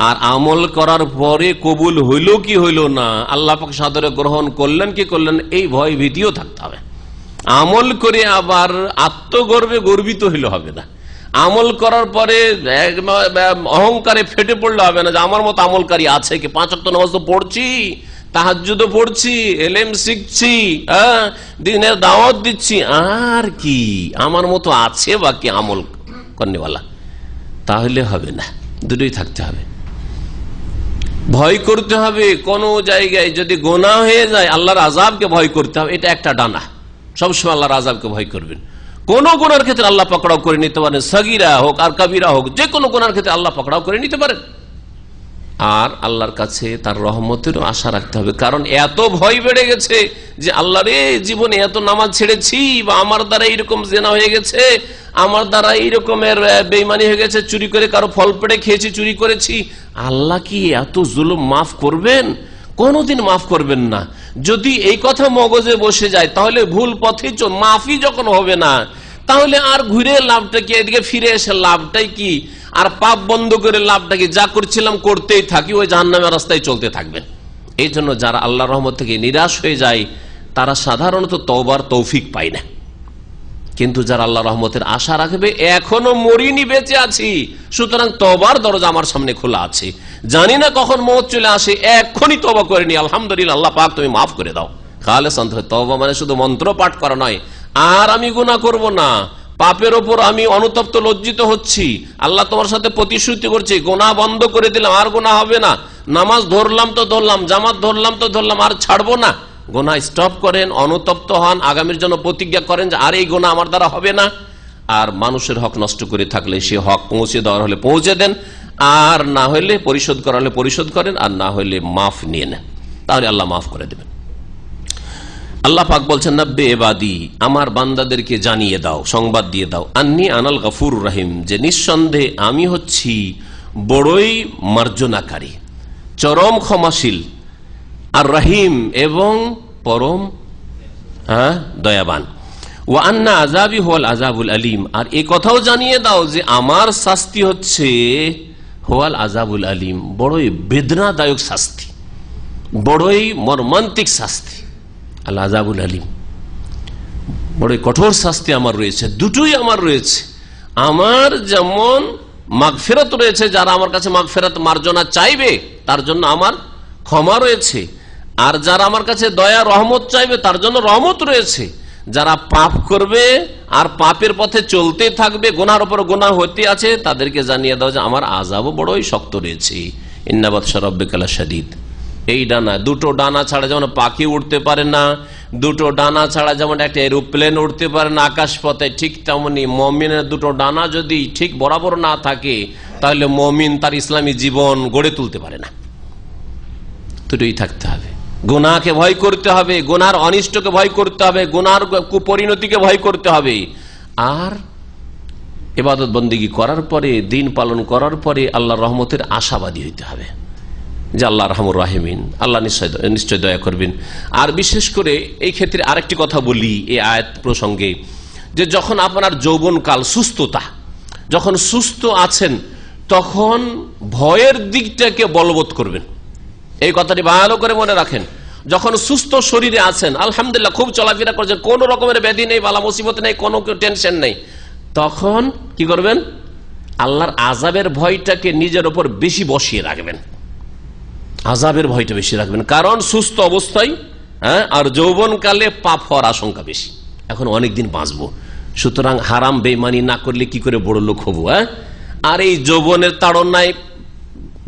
আর আমল করার পরে কবুল হইল কি হইল না, আল্লাহ পাক সাদরে গ্রহণ করলেন কি করলেন, এই ভয় ভীতিও থাকতে হবে। আমল করে আবার আত্মগর্বে গর্বিত হইলে হবে না। আমল করার পরে অহংকারে ফেটে পড়লে হবে না যে আমার মতো আমলকারী আছে কি, 5 ওয়াক্ত নামাজ তো পড়ছি, তাহাজ্জুদও পড়ছি, এলেম শিখছি, দিনের দাওয়াত দিচ্ছি, আর কি আমার মতো আছে বাকি আমল করনেওয়ালা, তাহলে হবে না। দুটোই থাকতে হবে। ভয় করতে হবে, কোন জায়গায় যদি গোনাহ হয়ে যায় আল্লাহর আযাবকে ভয় করতে হবে, এটা একটা ডানা। সবসময় আল্লাহর আযাবকে ভয় করবেন। কোন গুনার ক্ষেত্রে আল্লাহ পাকড়াও করে নিতে পারেন, সাগীরা হোক আর কাবীরা হোক, যে কোনো গুনার ক্ষেত্রে আল্লাহ পাকড়াও করে নিতে পারেন। আর আল্লাহর কাছে তার রহমতেরও আশা রাখতে হবে। কারণ এত ভয় বেড়ে গেছে যে আল্লাহ রে, জীবনে এত নামাজ ছেড়েছি, বা আমার দ্বারা এইরকম জেনা হয়ে গেছে, আমার দ্বারা এইরকমের বেঈমানি হয়ে গেছে, চুরি করে কারো ফল পেড়ে খেয়েছি, চুরি করেছি, আল্লাহ কি এত জুলুম মাফ করবেন? কোনদিন মাফ করবেন না। যদি এই কথা মগজে বসে যায় তাহলে ভুল পথে মাফই যখন হবে না, তাহলে আর ঘুরে লাভটা কি? এদিকে ফিরে এসে লাভটাই কি? আর পাপ বন্ধ করে লাভটা কি? যা করছিলাম করতেই থাকি, ওই জাহান্নামের রাস্তায় চলতে থাকবেন। এই জন্য যারা আল্লাহর রহমত থেকে নিরাশ হয়ে যায় তারা সাধারণত তওবার তৌফিক পায় না। কিন্তু যারা আল্লাহ রহমতের আশা রাখবে, এখনো মরিনি, বেঁচে আছি, সুতরাং তওবার দরজা আমার সামনে খোলা আছে, জানি না কখন মওত চলে আসে, এখনই তওবা করে নি, আলহামদুলিল্লাহ, আল্লাহ পাক তুমি মাফ করে দাও। খালেসান তওবা মানে শুধু মন্ত্র পাঠ করা নয়, আর আমি গুনাহ করব না, পাপের ওপর আমি অনুতপ্ত লজ্জিত হচ্ছি, আল্লাহ তোমার সাথে প্রতিশ্রুতি করছি, গুনাহ বন্ধ করে দিলাম, আর গুনাহ হবে না, নামাজ ধরলাম তো ধরলাম, জামাত ধরলাম তো ধরলাম, আর ছাড়বো না। গুনাহ স্টপ করেন, অনুতপ্ত হন, আগামীর জন্য প্রতিজ্ঞা করেন যে আর এই গুনাহ আমার দ্বারা হবে না। আর মানুষের হক নষ্ট করে থাকলে সে হক পৌঁছে দেওয়ার হলে পৌঁছে দেন, আর না হলে পরিশোধ করা হলে পরিশোধ করেন, আর না হলে মাফ নিয়ে নেন, তাহলে আল্লাহ মাফ করে দেবেন। আল্লাহ পাক বলছেন, নব্বে ইবাদি, আমার বান্দাদেরকে জানিয়ে দাও, সংবাদ দিয়ে দাও, আন্নী আনাল গফুর রহিম, যে নিঃসন্দেহে আমি হচ্ছি বড়ই মার্জনাকারী, চরম ক্ষমাশীল, আর রহিম এবং পরম দয়াবান। ওয়া আন্না আযাবি হুয়াল আযাবুল আলীম, আর এই কথাও জানিয়ে দাও যে আমার শাস্তি হচ্ছে হুয়াল আযাবুল আলীম, বড়ই বেদনাদায়ক শাস্তি, বড়ই মর্মান্তিক শাস্তি। আল আযাবুল আলীম, বড়ই কঠোর শাস্তি আমার রয়েছে। দুটোই আমার রয়েছে, আমার যেমন মাগফিরাত রয়েছে, যারা আমার কাছে মাগফিরাত মার্জনা চাইবে তার জন্য আমার ক্ষমা রয়েছে, আর যারা আমার কাছে দয়া রহমত চাইবে তার জন্য রহমত রয়েছে। যারা পাপ করবে আর পাপের পথে চলতে থাকবে, গুনার উপর গুনাহ হতে আছে, তাদেরকে জানিয়ে দাও যে আমার আযাবও বড়ই শক্ত রয়েছে। ইন্না বাতশা রাব্বিকা লাশাদীদ। এই ডানা, দুটো ডানা ছাড়া যেমন পাখি উঠতে পারে না, দুটো ডানা ছাড়া যেমন একটা এরোপ্লেন উঠতে পারে না আকাশ পথে, ঠিক তেমনি মুমিনের দুটো ডানা যদি ঠিক বরাবর না থাকে তাহলে মুমিন তার ইসলামী জীবন গড়ে তুলতে পারে না। দুটোই থাকতে হবে। গুনাহকে ভয় করতে হবে, গুনার অনিষ্টকে ভয় করতে হবে, গুনার কুপরিণতিকে ভয় করতে হবে, আর ইবাদত বন্দেগী করার পরে, দিন পালন করার পরে আল্লাহর রহমতের আশাবাদী হইতে হবে যে আল্লাহ রাহমুর রাহিমিন, আল্লাহ নিশ্চয় দয়া করবেন। আর বিশেষ করে এই ক্ষেত্রে আরেকটি কথা বলি এই আয়াত প্রসঙ্গে, যে যখন আপনার যৌবনকাল, সুস্থতা, যখন সুস্থ আছেন তখন ভয়ের দিকটাকে বলবৎ করবেন। এই কথাটি ভালো করে মনে রাখেন। যখন সুস্থ শরীরে আছেন, আলহামদুলিল্লাহ, খুব চলাফেরা করছেন, কোনো রকমের ব্যাধি নেই, বালা মুসিবত নেই, কোনো টেনশন নেই, তখন কি করবেন? আল্লাহর আযাবের ভয়টাকে নিজের উপর বেশি বসিয়ে রাখবেন, আযাবের ভয়টা বেশি রাখবেন। কারণ সুস্থ অবস্থায় আর যৌবনকালে পাপ হওয়ার আশঙ্কা বেশি, এখন অনেকদিন বাঁচবো, সুতরাং হারাম বেঈমানি না করলে কি করে বড় লোক হবো? আর এই যৌবনের তাড়নায়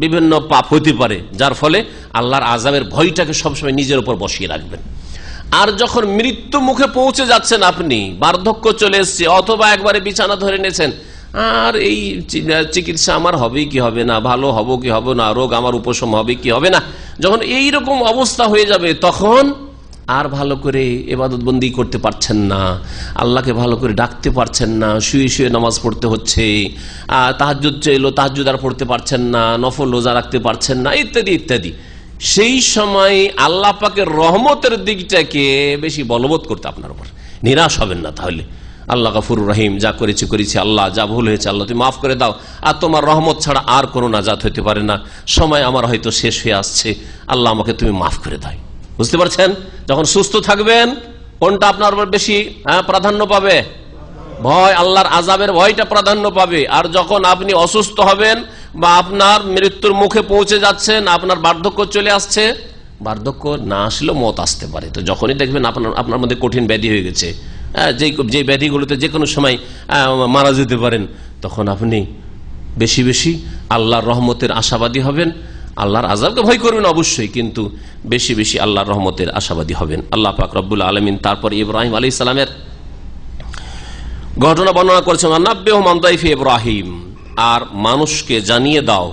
বিভিন্ন পাপ হতে পারে, যার ফলে আল্লাহর আযাবের ভয়টাকে সবসময় নিজের উপর বসিয়ে রাখবেন। আর যখন মৃত্যু মুখে পৌঁছে যাচ্ছেন, আপনি বার্ধক্য চলে এসছে, অথবা একবারে বিছানা ধরে নিয়েছেন, আর এই চিকিৎসা আমার হবে কি হবে না, ভালো হব কি হবে না, রোগ আমার উপশম হবে কি হবে না, যখন এইরকম অবস্থা হয়ে যাবে তখন আর ভালো করে ইবাদত বন্দি করতে পারছেন না, আল্লাহকে ভালো করে ডাকতে পারছেন না, শুয়ে শুয়ে নামাজ পড়তে হচ্ছে, তাহাজ্জুদ চাইলো তাহাজ্জুদ আর পড়তে পারছেন না, নফল রোজা রাখতে পারছেন না, ইত্যাদি ইত্যাদি। সেই সময় আল্লাহ পাকের রহমতের দিকটাকে বেশি বলবৎ করতে আপনার উপর, নিরাশ হবেন না। তাহলে আল্লাহ গফুর রহিম, যা করেছি করেছি, আল্লাহ যা ভুল হয়েছে আল্লাহ তুমি মাফ করে দাও, আর তোমার রহমত ছাড়া আর কোনো নাজাত হইতে পারে না, সময় আমার হয়তো শেষ হয়ে আসছে, আল্লাহ আমাকে তুমি মাফ করে দাও। বুঝতে পারছেন? যখন সুস্থ থাকবেন কোনটা আপনার বেশি প্রাধান্য পাবে? ভয়, আল্লাহর আযাবের ভয়টা প্রাধান্য পাবে। আর যখন আপনি অসুস্থ হবেন বা আপনার মৃত্যুর মুখে পৌঁছে যাচ্ছেন, আপনার বার্ধক্য চলে আসছে, বার্ধক্য না আসলেও মত আসতে পারে, তো যখনই দেখবেন আপনার মধ্যে কঠিন ব্যাধি হয়ে গেছে, যে ব্যাধিগুলোতে যে কোনো সময় মারা যেতে পারেন, তখন আপনি বেশি বেশি আল্লাহর রহমতের আশাবাদী হবেন। আল্লাহর আযাবকে ভয় করবেন অবশ্যই, কিন্তু বেশি বেশি আল্লাহর রহমতের আশাবাদী হবেন। আল্লাহ পাক রব্বুল আলামিন তারপর ইব্রাহিম আলাইহিস সালামের ঘটনা বর্ণনা করেছেন, নাব্বিহুম আন দাইফি ইব্রাহিম, আর মানুষকে জানিয়ে দাও,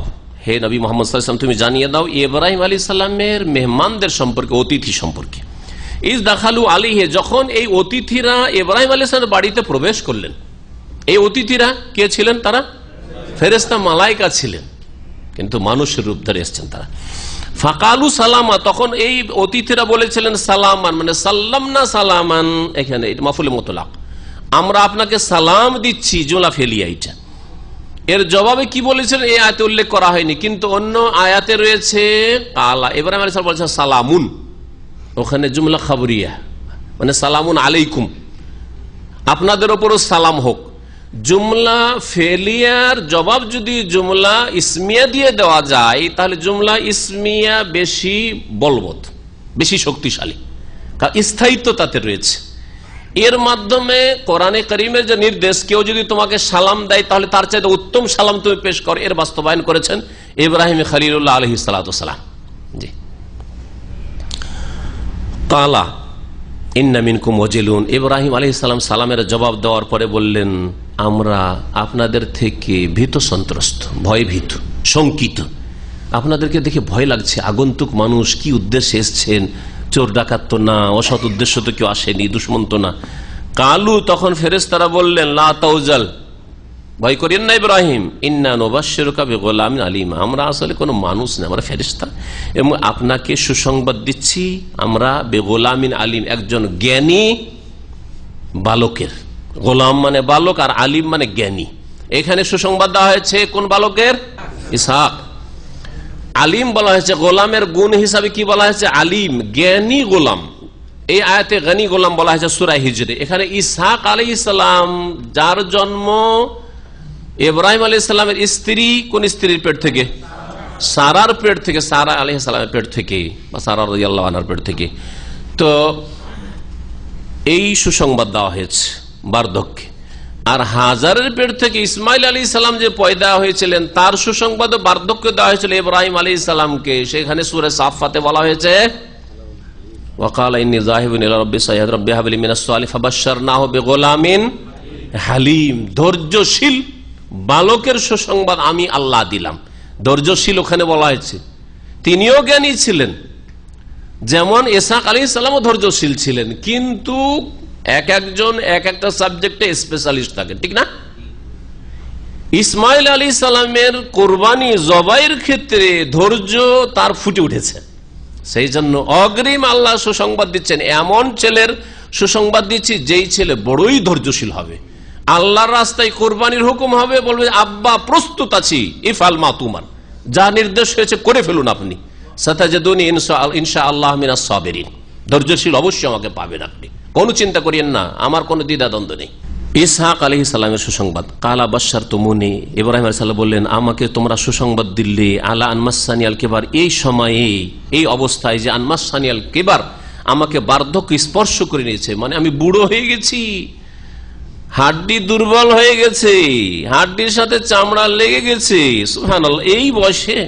হে নবী মুহাম্মদ সাল্লাল্লাহু আলাইহি ওয়াসাল্লাম, তুমি জানিয়ে দাও ইব্রাহিম আলাইহিস সালামের মেহমানদের সম্পর্কে, অতিথি সম্পর্কে। ইজ দাখালু আলাইহি, যখন এই অতিথিরা ইব্রাহিম আলাইহিস সালামের বাড়িতে প্রবেশ করলেন। এই অতিথিরা কে ছিলেন? তারা ফেরেশতা মালায়েকা ছিলেন, কিন্তু মানুষের রূপ ধরে এসেছেন তারা। ফাকালু সালামা, তখন এই অতিথিরা বলেছিলেন সালামান, মানে সাল্লামনা সালামান, এখানে মাফুলে মুতলাক, আমরা আপনাকে সালাম দিচ্ছি, জুমলা ফেলিয়া। এটা এর জবাবে কি বলেছিলেন এই আয়াতে উল্লেখ করা হয়নি, কিন্তু অন্য আয়াতে রয়েছে কালা। ইব্রাহিম আলাইহিস সালাম বলেছেন সালামুন, ওখানে জুমলা খাবরিয়া, মানে সালামুন আলাইকুম, আপনাদের উপরও সালাম হোক। জুমলা ফেলিয়ার জবাব যদি জুমলা ইসমিয়া দিয়ে দেওয়া যায়, তাহলে জুমলা ইসমিয়া বেশি বলবৎ, বেশি শক্তিশালী, কারণ স্থায়িত্ব তাতে রয়েছে। এর মাধ্যমে কোরআনে কারীমের যে নির্দেশ, কেউ যদি তোমাকে সালাম দেয় তাহলে তার চাইতে উত্তম সালাম তুমি পেশ করো, এর বাস্তবায়ন করেছেন ইব্রাহিম খলিলুল্লাহ আলাইহিস সালাতু ওয়াসসালাম। জি, কালা ইন্না মিনকুম ওয়াজিলুন, ইব্রাহিম আলাইহিস সালাম সালামের জবাব দেওয়ার পরে বললেন, আমরা আপনাদের থেকে ভীত সন্ত্রস্ত, ভয়ভীত, শঙ্কিত, আপনাদেরকে দেখে ভয় লাগছে। আগন্তুক মানুষ, কি উদ্দেশ্যে এসছেন? চোর ডাকাত তো না, অসৎ উদ্দেশ্য তো কেউ আসেনি, দুশ্মন তো না। কালু, তখন ফেরেশতারা বললেন, লা তাউজাল, ভয় করেন না ইব্রাহিম, ইন্না নুবাশশিরুকা বিগুলামিন আলিম, আমরা আসলে কোনো মানুষ না, আমরা ফেরেশতা, এবং আপনাকে সুসংবাদ দিচ্ছি আমরা বিগুলামিন আলিম, একজন জ্ঞানী বালকের। গোলাম মানে বালক, আর আলিম মানে জ্ঞানী। এখানে সুসংবাদ দেওয়া হয়েছে কোন বালকের? ইসহাক। আলিম বলা হয়েছে, গোলামের গুণ হিসাবে কি বলা হয়েছে? আলিম, জ্ঞানী গোলাম। এই আয়াতে জ্ঞানী গোলাম বলা হয়েছে সূরা হিজরে। এখানে ইসহাক আলাইহিস সালাম, যার জন্ম ইব্রাহিম আলাইহিস সালামের স্ত্রী, কোন স্ত্রীর পেট থেকে? সারার পেট থেকে, সারা আলাইহিস সালামের পেট থেকে, বা সারা রাদিয়াল্লাহু আনহার পেট থেকে। তো এই সুসংবাদ দেওয়া হয়েছে বার্ধক্যে। আর হাজারের পেট থেকে ইসমাইল আলাইহিস সালাম যে পয়দা হয়েছিলেন, তার সুসংবাদ বার্ধক্য দেওয়া হয়েছিল ইব্রাহিম আলাইহিস সালামকে। সেখানে সূরা সাফফাতে বলা হয়েছে, ওয়াকালা ইন্নী যাহিবুন ইলা রাব্বি সাইয়্যিদ রাব্বি হাব লি মিনাস সালিহিন ফাবাশশারনাহু বিগুলামিন হালিম, ধৈর্যশীল বালকের সুসংবাদ আমি আল্লাহ দিলাম। ধৈর্যশীল ওখানে বলা হয়েছে, তিনিও জ্ঞানী ছিলেন, যেমন ইসহাক আলাইহিস সালামও ধৈর্যশীল ছিলেন, কিন্তু এক একজন এক একটা সাবজেক্টে স্পেশালিস্ট থাকেন, ঠিক না? ইসমাইল আলাইহিস সালামের কোরবানি জবাইয়ের ক্ষেত্রে ধৈর্য তার ফুটে উঠেছে, সেই জন্য অগ্রিম আল্লাহ সুসংবাদ দিচ্ছেন, এমন ছেলের সুসংবাদ দিচ্ছি যেই ছেলে বড়ই ধৈর্যশীল হবে। আল্লাহর রাস্তায় কোরবানির হুকুম হবে, বলবে আব্বা প্রস্তুত আছি, ইফআল মা তুমার, যা নির্দেশ হয়েছে করে ফেলুন আপনি, সাতাজিদুনি ইনশাআল্লাহ মিনাস সাবিরিন, ধৈর্যশীল অবশ্যই আমাকে পাবেন আপনি, কোনো চিন্তা করিয়েন না, আমার কোনো দ্বিধাদ্বন্দ্ব নেই। ইসহাক আলাইহিস সালামের সুসংবাদ, কালা বাশশারতুমুনি, ইব্রাহিম আলাইহিস সালাম বললেন, আমাকে তোমরা সুসংবাদ দিলে, আলা আনমাসানি আল কিবার, এই সময়ে, এই অবস্থায় যে আনমাসানি আল কিবার, আমাকে বার্ধক্য স্পর্শ করে নিয়েছে, মানে আমি বুড়ো হয়ে গেছি, হাড্ডি দুর্বল হয়ে গেছে, হাড্ডির সাথে চামড়া লেগে গেছে, সুবহানাল্লাহ, এই বয়সে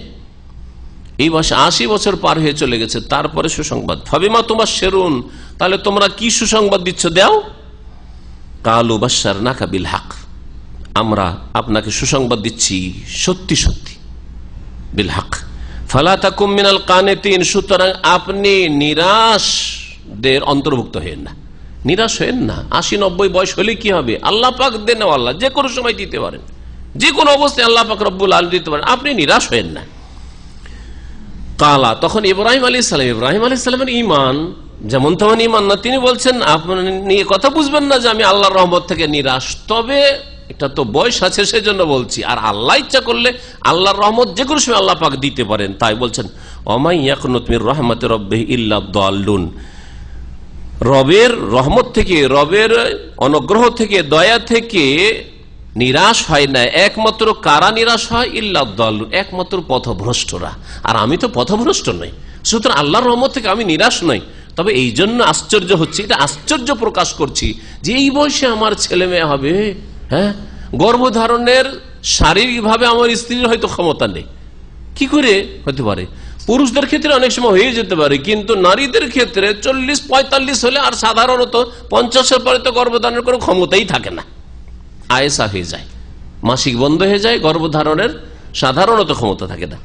80 বছর পার হয়ে চলে গেছে, তারপরে সুসংবাদ। ফাবিমা তুবাশশিরুন, তাহলে তোমরা কি সুসংবাদ দিচ্ছ, দাও। কালু বাশশারনাকা বিল হক, আমরা আপনাকে সুসংবাদ দিচ্ছি সত্যি সত্যি, বিল হক। ফালা তাকুম মিনাল কানিতিন, সুতরাং আপনি নিরাশদের অন্তর্ভুক্ত হয়েন না, নিরাশ হয়েন না। 80-90 বয়স হলে কি হবে? আল্লাহ পাক দেন, আল্লাহ যে কোনো সময় দিতে পারেন, যে কোনো অবস্থায় আল্লাহ পাক রব্বুল আলামিন দিতে পারেন, আপনি নিরাশ হয়েন না। কালা, তখন ইব্রাহিম আলাইহিস সালামের ঈমান যেমন তেমন ঈমান না, তিনি বলছেন আপনি কথা বুঝবেন না যে আমি আল্লাহর রহমত থেকে নিরাশ, তবে এটা তো বয়স আছে সেজন্য বলছি, আর আল্লাহ ইচ্ছা করলে আল্লাহর রহমত যে কোনো সময় আল্লাহ পাক দিতে পারেন, তাই বলছেন ওমাই ইয়াকনুত মির রাহমাতি রাব্বিহি ইল্লা দাল্লুন, রবের রহমত থেকে, রবের অনুগ্রহ থেকে, দয়া থেকে নিরাশ হয় না, একমাত্র কারা নিরাশ হয়? ইল্লা দাল্লুন, একমাত্র পথভ্রষ্টরা, আর আমি তো পথভ্রষ্ট নই, সুতরাং আল্লাহর রহমত থেকে আমি নিরাশ নই। তবে এই জন্য আশ্চর্য হচ্ছে, এটা আশ্চর্য প্রকাশ করছি যে এই বয়সে আমার ছেলে মেয়ে হবে, হ্যাঁ, গর্ভধারণের শারীরিকভাবে আমার স্ত্রীর হয়তো ক্ষমতা নেই, কি করে হতে পারে? পুরুষদের ক্ষেত্রে অনেক সময় হয়ে যেতে পারে, কিন্তু নারীদের ক্ষেত্রে 40-45 হলে, আর সাধারণত 50-এর পরে তো গর্ভধারণের কোনো ক্ষমতাই থাকে না, আয়েসা হয়ে যায়, মাসিক বন্ধ হয়ে যায়, গর্ভধারণের সাধারণত ক্ষমতা থাকে না।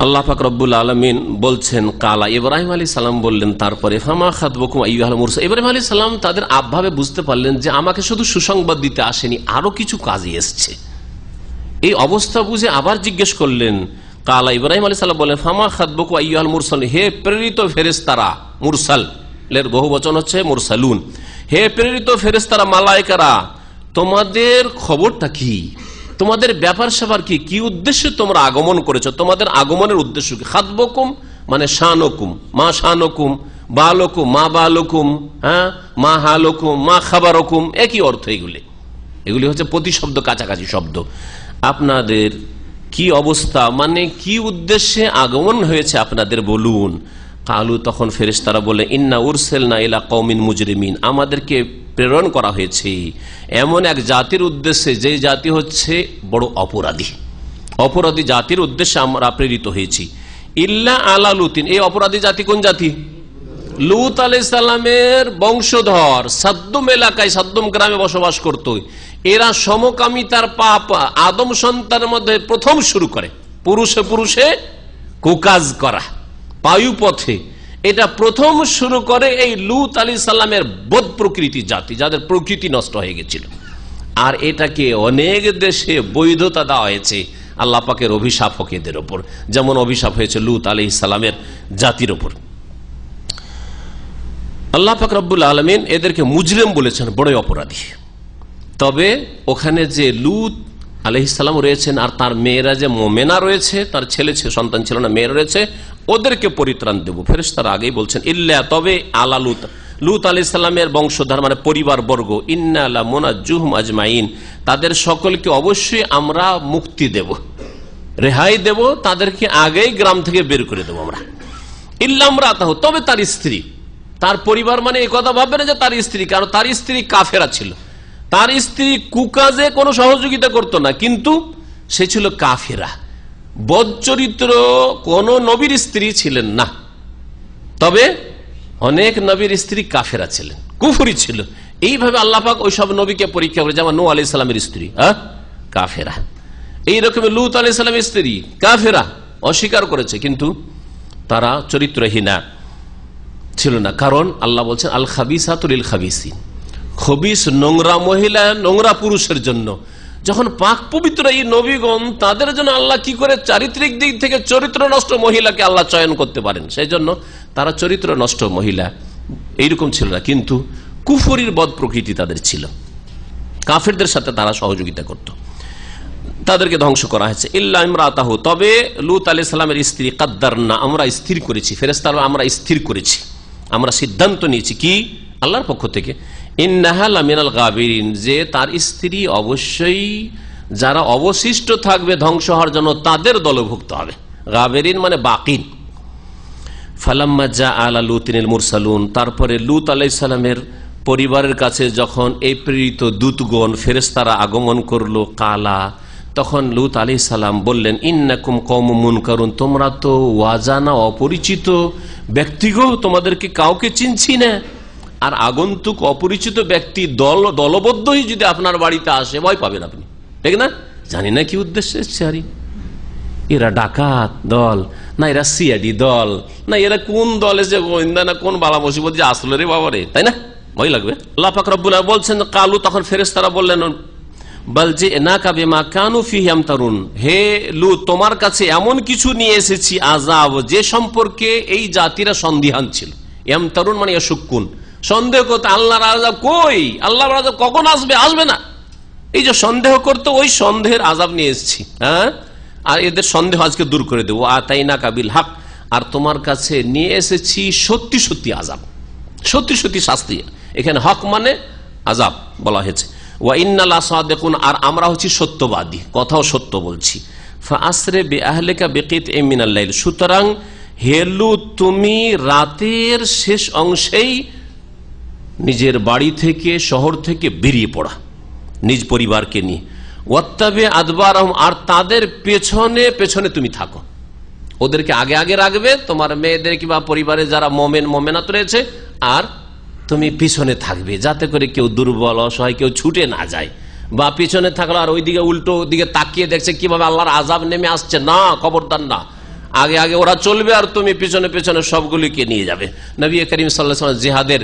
আল্লাহ পাক রব্বুল আলামিন বলছেন কালা, ইব্রাহিম আলাইহিস সালাম বললেন তারপরে ফামা খাতবুকুম আইয়ুহাল মুরসাল। ইব্রাহিম আলাইহিস সালাম তাদের আবভাবে বুঝতে পারলেন যে আমাকে শুধু সুসংবাদ দিতে আসেনি, আরো কিছু কাজে এসছে। এই অবস্থা বুঝে আবার জিজ্ঞেস করলেন। কালা, ইব্রাহিম আলাইহিস সালাম বললেন ফামা খাতবুকুম আইয়ুহাল মুরসাল, হে প্রেরিত ফেরেশতারা। মুরসাল এর বহু বচন হচ্ছে মুরসালুন। হে প্রেরিত ফেরেশতারা, মালায়েকারা, তোমাদের খবরটা কি, তোমাদের ব্যাপার স্যাপার কি, কি উদ্দেশ্যে তোমরা আগমন করেছো, তোমাদের আগমনের উদ্দেশ্য কি? খাতবকুম মানে শানকুম, মা শানকুম, বালকুম মা বালকুম, হ্যাঁ, মা হালকুম মা খাবারকুম, একই অর্থ। এগুলি হচ্ছে প্রতিশব্দ, কাছাকাছি শব্দ। আপনাদের কি অবস্থা মানে কি উদ্দেশ্যে আগমন হয়েছে আপনাদের বলুন। কালু, তখন ফেরেশতারা বলে ইন্না উরসিলনা ইলা কওমিন মুজরিমিন, আমাদেরকে প্রেরণ করা হয়েছে এমন এক জাতির উদ্দেশ্যে যে জাতি হচ্ছে বড় অপরাধী। অপরাধী জাতির উদ্দেশ্যে আমরা প্রেরিত হয়েছি। ইল্লা আলা লুতিন, এই অপরাধী জাতি কোন জাতি? লুত আলাইহিস সালামের বংশধর, সাদ্দুম এলাকায়, সাদ্দুম গ্রামে বসবাস করত। এরা সমকামিতার পাপ আদম সন্তানের মধ্যে প্রথম শুরু করে, পুরুষে পুরুষে কুকাজ করা, বায়ুপথে, এটা প্রথম শুরু করে এই লুত আলাইহিস সালামের বদ প্রকৃতি জাতি, যাদের প্রকৃতি নষ্ট হয়ে গেছিল। আর এটাকে অনেক দেশে বৈধতা দেওয়া হয়েছে। আল্লাহ পাকের অভিশাপ হোক এদের ওপর, যেমন অভিশাপ হয়েছে লুত আলাইহিস সালামের জাতির ওপর। আল্লাহ পাক রব্বুল আলামিন এদেরকে মুজরিম বলেছেন, বড়ই অপরাধী। তবে ওখানে যে লুত আলাইহিস সালাম রয়েছেন আর তার মেয়েরা যে মোমেনা রয়েছে, তার ছেলে সন্তান ছিল না, মেয়েরা রয়েছে, ওদেরকে পরিত্রাণ দেব। ফেরেশতারা আগেই বলছেন ইল্লা, তবে আলা লুত, লুত আলাইহিস সালামের বংশধর মানে পরিবার বর্গ, ইন্না লা মুনাজ্জুহুম আজমাইন, তাদের সকলকে অবশ্যই আমরা মুক্তি দেব, রেহাই দেব, তাদেরকে আগেই গ্রাম থেকে বের করে দেব আমরা। ইল্লা ইমরাতাহু, তবে তার স্ত্রী, তার পরিবার মানে এই কথা ভাববে না যে তার স্ত্রী, কারণ তার স্ত্রী কাফেরা ছিল, তার স্ত্রী কুকাজে কোনো সহযোগিতা করত না, কিন্তু সে ছিল কাফেরা, বদচরিত্র, কোন নবীর স্ত্রী ছিলেন না। তবে অনেক নবীর স্ত্রী কাফেরা ছিলেন, কুফরি ছিল। এইভাবে আল্লাহ পাক ওইসব নবীকে পরীক্ষা করে, যেমন নূহ আলাইহিস সালামের স্ত্রী কাফেরা, এইরকম লুত আলাইহিস সালামের স্ত্রী কাফেরা, অস্বীকার করেছে, কিন্তু তারা চরিত্রহীনা ছিল না। কারণ আল্লাহ বলছেন আল খাবিসাতু লিল খাবিসিন, খবিস নোংরা মহিলা নোংরা পুরুষের জন্য। যখন পাক পবিত্র এই নবীগণ, তাদের জন্য আল্লাহ কি করে চারিত্রিক দিক থেকে চরিত্র নষ্ট মহিলাকে আল্লাহ চয়ন করতে পারেন, সেই জন্য তারা চরিত্র নষ্ট মহিলা এইরকম ছিল না, কিন্তু কুফরির বদ প্রকৃতি তাদের ছিল, কাফেরদের সাথে তারা সহযোগিতা করত, তাদেরকে ধ্বংস করা হয়েছে। ইল্লা ইমরাতাহু, তবে লুত আলাইহিস সালামের স্ত্রী কাদ্দারনা, আমরা স্থির করেছি, ফেরেশতারা আমরা স্থির করেছি, আমরা সিদ্ধান্ত নিয়েছি কি আল্লাহর পক্ষ থেকে, ইন্নাহা লামিনাল গাবিরিন, যে তার স্ত্রী অবশ্যই যারা অবশিষ্ট থাকবে ধ্বংস হওয়ার জন্য তাদের দলভুক্ত হবে। গাবিরিন মানে বাকিন। ফালাম্মা জা আলা লুতিনিল মুরসালুন, তারপরে লুত আলাইহিস সালামের পরিবারের কাছে যখন এই প্রেরিত দূতগণ ফেরেশতারা আগমন করলো, কালা, তখন লুত আলাইহিস সালাম বললেন ইন্নাকুম কওমুম মুনকারুন, তোমরা তো ওয়াজানা, অপরিচিত ব্যক্তিগো, তোমাদেরকে কাউকে চিনছি না। আর আগন্তুক অপরিচিত ব্যক্তি দলবদ্ধই যদি আপনার বাড়িতে আসে, ভয় পাবেন আপনি, ঠিক না? জানি না কি উদ্দেশ্যে এসছে, আরে এরা ডাকাত দল না, এরা সিআইডি দল না, এরা কোন দল এসে গোয়েন্দা না কোন বালা মুসিবত যে আসলো রে বাবা রে, তাই না? ভয় লাগবে। আল্লাহ পাক রব্বুল আলামিন বলছেন কালু, তখন ফেরেশতারা বললেন বল যে এনাকা বিমা কানু ফিহি ইয়ামতারুন, হে লূত, তোমার কাছে এমন কিছু নিয়ে এসেছি আযাব, যে সম্পর্কে এই জাতিরা সন্দিহান ছিল। ইয়ামতারুন মানে ইয়াশুক্কুন, সন্দেহ করতে, আল্লাহর আযাব কই, আল্লাহর আযাব কখন আসবে, আসবে না, এই যে সন্দেহ করতে, ওই সন্দেহের আযাব নিয়ে এসেছি। হ্যাঁ, আর এদের সন্দেহ আজকে দূর করে দেবো। আতাইনাকা বিল হক, আর তোমার কাছে নিয়ে এসেছি সত্যি সত্যি আযাব, সত্যি সত্যি শাস্তি। এখানে হক মানে আযাব বলা হয়েছে। ওয়া ইন্না লাসাদিকুন, আর আমরা হচ্ছি সত্যবাদী, কথাও সত্য বলছি। ফাআসরি বিআহলিকা বিকিতইম মিনাল লাইল, সুতরাং হে লূত, তুমি রাতের শেষ অংশেই নিজের বাড়ি থেকে, শহর থেকে বেরিয়ে পড়া নিজ পরিবারকে নিয়ে। ওয়াত্তাবি আদবারহুম, আর তাদের পেছনে পেছনে তুমি থাকো, ওদেরকে আগে আগে রাখবে, তোমার মেয়েদের কিংবা পরিবারে যারা মোমেনাত রয়েছে, আর তুমি পিছনে থাকবে, যাতে করে কেউ দুর্বল অসহায় কেউ ছুটে না যায়। বা পিছনে থাকলো আর ওইদিকে উল্টো দিকে তাকিয়ে দেখছে কিভাবে আল্লাহর আযাব নেমে আসছে, না, খবরদার না, আগে আগে ওরা চলবে আর তুমি পিছনে পিছনে সবগুলিকে নিয়ে যাবে। নবী করিম সাল্লাল্লাহু আলাইহি ওয়াসাল্লাম জিহাদের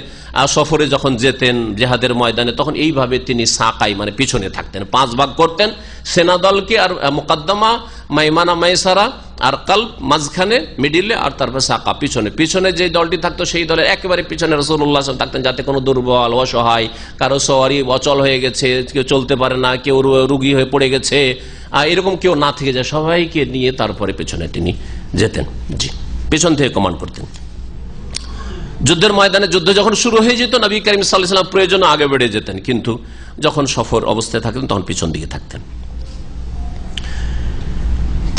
সফরে যখন যেতেন, জিহাদের ময়দানে, তখন এইভাবে তিনি সাকাই মানে পিছনে থাকতেন, 5 ভাগ করতেন সেনাদলকে, আর মুকদ্দমা, মাইমানা, মাইসারা আর কালব মাঝখানে, মিডিলে, আর তারপর সাকা পিছনে। পিছনে যে দলটি থাকতো সেই দলের একেবারে পিছনে রাসূলুল্লাহ সাল্লাল্লাহু আলাইহি ওয়াসাল্লাম থাকতেন, যাতে কোনো দুর্বল, অসহায়, কারো সওয়ারি অচল হয়ে গেছে, কেউ চলতে পারে না, কেউ রোগী হয়ে পড়ে গেছে, এরকম কেউ না থেকে যায়, সবাইকে নিয়ে তারপরে পেছনে তিনি যেতেন। জি, পেছন থেকে কমান্ড করতেন। যুদ্ধের ময়দানে যুদ্ধ যখন শুরু হয়ে যেত, নবী করিম সাল্লাল্লাহু আলাইহি ওয়াসাল্লাম প্রয়োজনে আগে বেড়ে যেতেন, কিন্তু যখন সফর অবস্থায় থাকতেন তখন পিছন দিকে থাকতেন।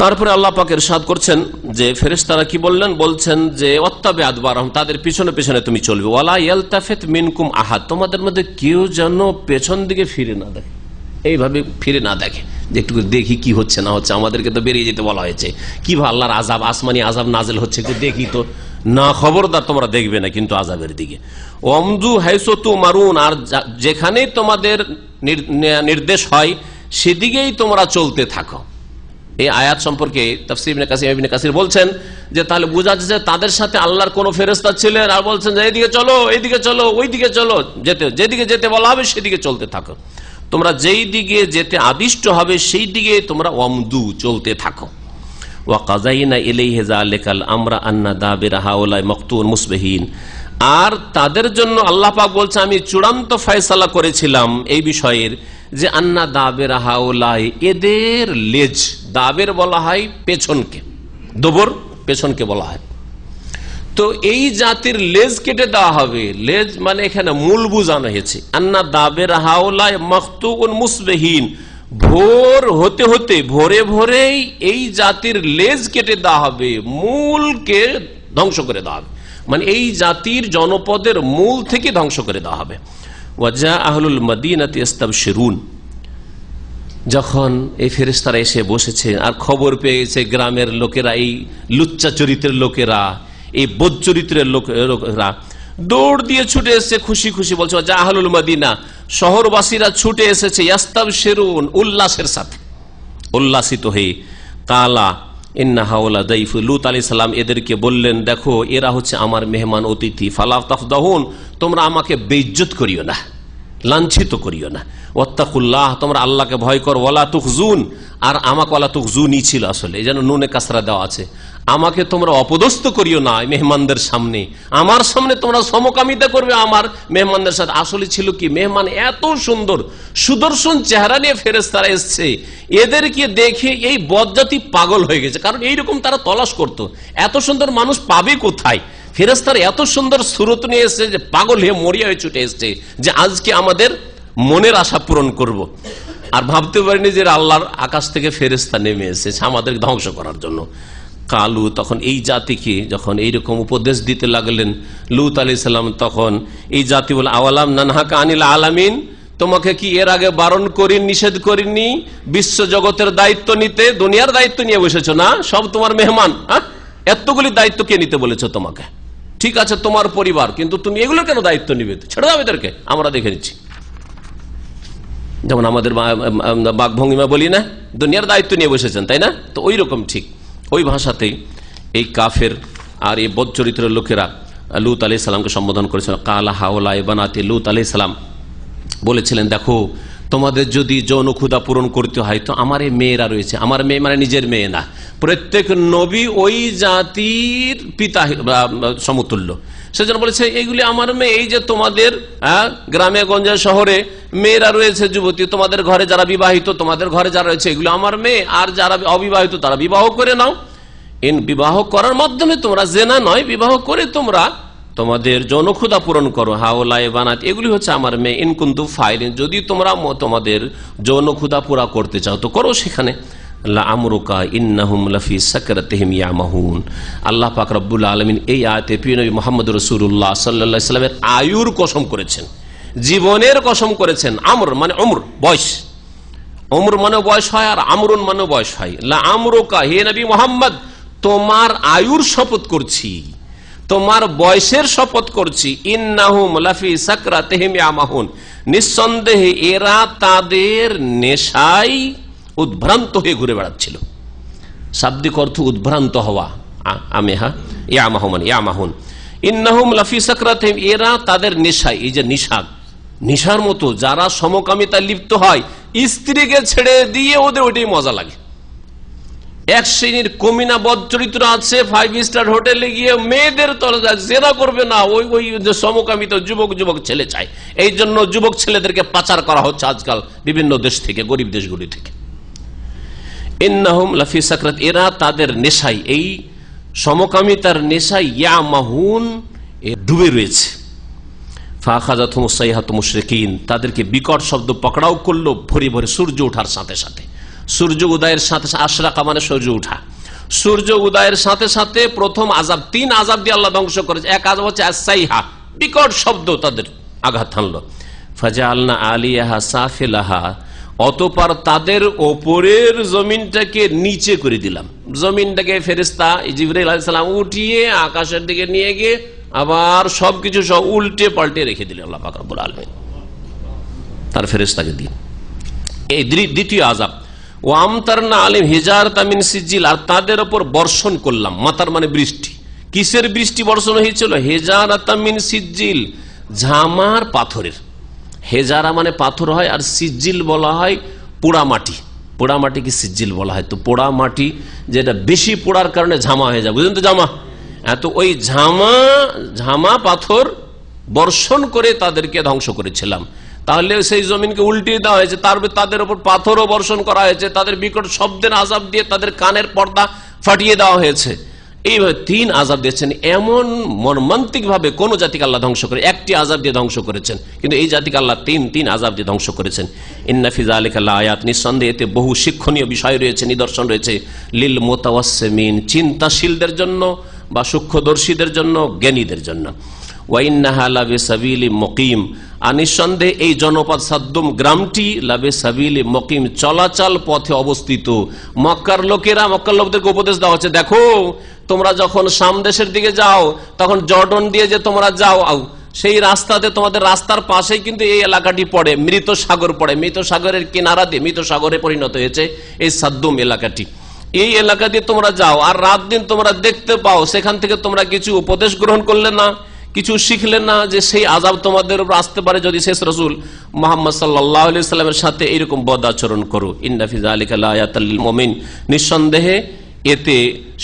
তারপরে আল্লাহ পাক ইরশাদ করছেন যে ফেরেশতারা কি বললেন, বলছেন যে ওয়াত্তাবি আদবারহুম, তাদের পিছনে পিছনে তুমি চলবে, ওয়ালা ইয়ালতাফিত মিনকুম আহাদ, তোমাদের মধ্যে কেউ যেন পেছন দিকে ফিরে না দেখে, এইভাবে ফিরে না দেখে যে একটু দেখি কি হচ্ছে না হচ্ছে, আমাদেরকে তো বেরিয়ে যেতে বলা হয়েছে, কিভাবে আল্লাহর আযাব, আসমানি আযাব নাযিল হচ্ছে, একটু দেখি তো, না, খবরদার তোমরা দেখবে না কিন্তু আযাবের দিকে। ওয়ামদু হাইসু তুমারুন, আর যেখানেই তোমাদের নির্দেশ হয় সেদিকেই তোমরা চলতে থাকো। এই আয়াত সম্পর্কে তাফসীর ইবনে কাসির বলছেন যে তাহলে বোঝা যাচ্ছে তাদের সাথে আল্লাহর কোন ফেরেশতা ছিলেন, আর বলছেন যে এইদিকে চলো, এইদিকে চলো, ওইদিকে চলো, যেদিকে যেতে বলা হবে সেদিকে চলতে থাকো, তোমরা যেই দিকে যেতে আদিষ্ট হবে সেই দিকে তোমরা ওয়ামদু চলতে থাকো। ওয়া কাযাইনা ইলাইহি যালিকাল আমরা আন্না দাবিরা হাউলাই মাকতুন মুসবিহিন, আর তাদের জন্য আল্লাহ পাক বলছে আমি চূড়ান্ত ফয়সালা করেছিলাম এই বিষয়ের যে আন্না দাবিরা হাউলাই, এদের লেজ, দাবের বলা হয় পেছনকে, দবর পেছনকে বলা হয়, তো এই জাতির লেজ কেটে দেওয়া হবে। লেজ মানে এখানে মূল বুঝানো হয়েছে, আন্না দাবের হাওলায় মাকতুন মুসবিহিন, ভোর হতে হতে ভোরে ভোরেই এই জাতির লেজ কেটে দেওয়া হবে, মূলকে ধ্বংস করে দেওয়া হবে, মানে এই জাতির জনপদের মূল থেকে ধ্বংস করে দেওয়া হবে। ওয়াজা আহলুল মদিনাতি ইস্তাবশিরুন, যখন এই ফেরেশতারা এসে বসেছে আর খবর পেয়েছে গ্রামের লোকেরা, এই লুচ্চা চরিত্রের লোকেরা, এই বোধ চরিত্রের লোকেরা দৌড় দিয়ে ছুটে এসেছে, খুশি খুশি বলছে যা আহলুল মদিনা, শহরবাসীরা ছুটে এসেছে, ইয়াস্তাবশিরুন, উল্লাসের সাথে, উল্লাসিত হয়ে, কালা ইন্না হাওলা দাইফু, লূত আলাইহিস সালাম এদেরকে বললেন দেখো এরা হচ্ছে আমার মেহমান অতিথি, ফালা তাফদাহুন, তোমরা আমাকে বেইজ্জত করিও না, লাঞ্ছিত করিও না, ওয়াত্তাকুল্লাহ, তোমরা আল্লাহকে ভয় করো, ওয়ালা তুখজুন, আর আমাকে ওয়ালা তুখজুনি ছিল আসলে, এই যেন নুনে কাসরা দেওয়া আছে, আমাকে তোমরা অপদস্থ করিও না মেহমানদের সামনে, আমার সামনে তোমরা সমকামিতা করবে আমার মেহমানদের সাথে। আসলে ছিল কি, মেহমান এত সুন্দর সুদর্শন চেহারা নিয়ে ফেরেশতারা এসছে, এদেরকে দেখে এই বদজাতি পাগল হয়ে গেছে, কারণ এইরকম তারা তলাশ করত, এত সুন্দর মানুষ পাবে কোথায়, ফেরেশতারা এত সুন্দর সুরত নিয়ে এসছে যে পাগল হয়ে মরিয়া হয়ে ছুটে এসছে যে আজকে আমাদের মনের আশা পূরণ করব। আর ভাবতে পারিনি যে আল্লাহর আকাশ থেকে ফেরেশতা নেমে এসেছে আমাদের ধ্বংস করার জন্য। কালু, তখন এই জাতিকে যখন এইরকম উপদেশ দিতে লাগলেন লূত আলাইহিস সালাম, তখন এই জাতি বলে আওয়ালাম নানহাকা আনিল আলামিন, তোমাকে কি এর আগে বারণ করি, নিষেধ করিনি বিশ্ব জগতের দায়িত্ব নিতে? দুনিয়ার দায়িত্ব নিয়ে বসেছো না, সব তোমার মেহমান, এতগুলি দায়িত্ব কে নিতে বলেছো তোমাকে? ঠিক আছে তোমার পরিবার, কিন্তু তুমি এগুলো কেন দায়িত্ব নিবে? ছেড়ে দাও এদেরকে, আমরা দেখে নিচ্ছি। যেমন আমাদের বাক ভঙ্গিমা বলি না, দুনিয়ার দায়িত্ব নিয়ে বসেছেন, তাই না? তো ওই রকম ঠিক ওই ভাষাতেই এই কাফের আর এই বদ চরিত্রের লোকেরা লূত আলাইহিস সালামকে সম্বোধন করেছিল। কালা হাওলা বানাতে, লূত আলাইহিস সালাম বলেছিলেন দেখো তোমাদের যদি যৌন ক্ষুধা পূরণ করতে হয় তো আমার এই মেয়েরা রয়েছে, আমার মেয়ে মানে নিজের মেয়ে না, প্রত্যেক নবী ওই জাতির পিতা সমতুল্য, সেজন্য বলেছে এইগুলি আমার মেয়ে। এই যে তোমাদের গ্রামে গঞ্জে শহরে মেয়েরা রয়েছে, যুবতী, তোমাদের ঘরে যারা বিবাহিত, তোমাদের ঘরে যারা রয়েছে এগুলো আমার মেয়ে, আর যারা অবিবাহিত তারা বিবাহ করে নাও। বিবাহ করার মাধ্যমে তোমরা জেনা নয়, বিবাহ করে তোমরা তোমাদের যৌন ক্ষুধা পূরণ করো। হাওলায় বানাত, এগুলি হচ্ছে আমার মেয়ে। ইনকুন্তু ফাইলিন, যদি তোমরা তোমাদের যৌন ক্ষুধা পুরা করতে চাও তো করো সেখানে। লাআমরুকা ইন্নাহুম লাফি সাকরাতিহিম ইয়ামাহুন। আল্লাহ পাক রব্বুল আলামিন এই আয়াতে প্রিয় নবী মুহাম্মদ রাসূলুল্লাহ সাল্লাল্লাহু আলাইহি সাল্লামের আয়ুর কসম করেছেন, জীবনের কসম করেছেন। আমর মানে উমর, বয়স, উমর মানে বয়স হয়, আর আমরুন মানে বয়স হয়। লাআমরুকা, হে নবী মুহাম্মদ তোমার আয়ুর শপথ করছি, তোমার বয়সের শপথ করছি, ইন্নাহুম লাফি সাকরাতিহিম ইয়ামাহুন, নিঃসন্দেহে এরা তাদের নেশায় উদ্ভ্রান্ত হয়ে ঘুরে বেড়াচ্ছিল। শাব্দিক অর্থ উদ্ভ্রান্ত হওয়া, আমেহা ইয়ামাহুন ইয়ামাহুন, ইন্নাহুম লাফি সাকরাতিহিম, এরা তাদের নেশায়, এই যে নিশার মতো যারা সমকামিতা লিপ্ত হয়, স্ত্রীকে ছেড়ে দিয়ে ওদের ওইটাই মজা লাগে। এক শ্রেণীর কমিনা বদ চরিত্র আছে, 5 স্টার হোটেলে গিয়ে মেয়েদের জেনা করবে না, ওই সমকামিত যুবক ছেলে চায়। এই জন্য যুবক ছেলেদেরকে পাচার করা হচ্ছে আজকাল বিভিন্ন দেশ থেকে, গরিব দেশগুলি থেকে। ইন্নাহুম লাফি সাকরাত, এরা তাদের নেশায়, এই সমকামিতার নেশায় ইয়ামাহুন, ডুবে রয়েছে। ফাখাযাতহুমুস সাইহাতু মুশরিকিন, তাদেরকে বিকট শব্দ পকড়াও করলো ভোরে ভোরে সূর্য ওঠার সাথে সাথে। সূর্য উদয়ের সাথে, আশরাকা মানে সূর্য উঠা, সূর্য উদয়ের সাথে সাথে প্রথম আযাব, 3 আযাব দিয়ে আল্লাহ ধ্বংস করেছে। এক আযাব হচ্ছে আস-সাইহা, বিকট শব্দ তাদের আঘাত হানলো। ফাজআলনা আলিয়াহা সাফিলাহা, অতঃপর তাদের ওপরের জমিনটাকে নিচে করে দিলাম। জমিনটাকে ফেরেশতা জিবরাইল আলাইহিস সালাম উঠিয়ে আকাশের দিকে নিয়ে গিয়ে আবার সবকিছু সব উল্টে পাল্টে রেখে দিলেন আল্লাহ পাক রব্বুল আলামিন তার ফেরেশতাকে দিয়ে। এই দ্বিতীয় আযাব, ওয়া আমতারনা আলাইহিম হিজারাতাম মিন সিজিল, আর তাদের উপর বর্ষণ করলাম, মাতার মানে বৃষ্টি। কিসের বৃষ্টি বর্ষণ হয়েছিল? হিজারাতাম মিন সিজিল, ঝামার পাথরের। হেজারা মানে পাথর হয়, আর সিজিল বলা হয় পোড়া মাটি। পোড়া মাটিকে সিজিল বলা হয়। তো পোড়া মাটি যেটা বেশি পোড়ার কারণে ঝামা হয়ে যায়, বুঝলেন তো, জামা। তো ওই ঝামা পাথর বর্ষণ করে তাদেরকে ধ্বংস করেছিলাম। তাহলে সেই জমিনকে উল্টিয়ে দেওয়া হয়েছে, তাদের উপর পাথরও বর্ষণ করা হয়েছে, তাদের বিকট শব্দের আযাব দিয়ে তাদের কানের পর্দা ফাটিয়ে দেওয়া হয়েছে। এইভাবে 3 আযাব দিয়েছেন। এমন মর্মান্তিক ভাবে কোন জাতিকে আল্লাহ ধ্বংস করে একটি আযাব দিয়ে ধ্বংস করেছেন, কিন্তু এই জাতিকে আল্লাহ 3 আযাব দিয়ে ধ্বংস করেছেন। ইন্না ফি যালিকা লাআয়াত, নিঃসন্দেহে এতে বহু শিক্ষণীয় বিষয় রয়েছে, নিদর্শন রয়েছে। লিল মুতাওয়াসসিমিন, চিন্তাশীলদের জন্য বা সূক্ষ্মদর্শীদের জন্য, জ্ঞানীদের জন্য। ওয়া ইন্নাহা লাবিসাবিলি মুকিম, আর নিঃসন্দেহে এই জনপদ সাদ্দুম গ্রামটি লাবিসাবিলি মুকিম, চলাচল পথে অবস্থিত। মক্কার লোকদেরকে উপদেশ দেওয়া হচ্ছে, দেখো তোমরা যখন শাম দেশের দিকে যাও তখন জর্ডন দিয়ে যে তোমরা যাও, সেই রাস্তাতে তোমাদের রাস্তার পাশেই কিন্তু এই এলাকাটি পড়ে, মৃত সাগর পড়ে। মৃত সাগরের কিনারা দিয়ে মৃত সাগরে পরিণত হয়েছে এই সাদ্দুম এলাকাটি। এই এলাকা দিয়ে তোমরা যাও আর রাত দিন তোমরা দেখতে পাও, সেখান থেকে তোমরা কিছু উপদেশ গ্রহণ করলে না, কিছু শিখলে না, যে সেই আযাব তোমাদের উপর আসতে পারে যদি শেষ রাসূল মুহাম্মদ সাল্লাল্লাহু আলাইহি ওয়াসাল্লামের সাথে এরকম বদ আচরণ করো। ইন্না ফি যালিকা লাআয়াতাল লিল মুমিন, নিঃসন্দেহে এতে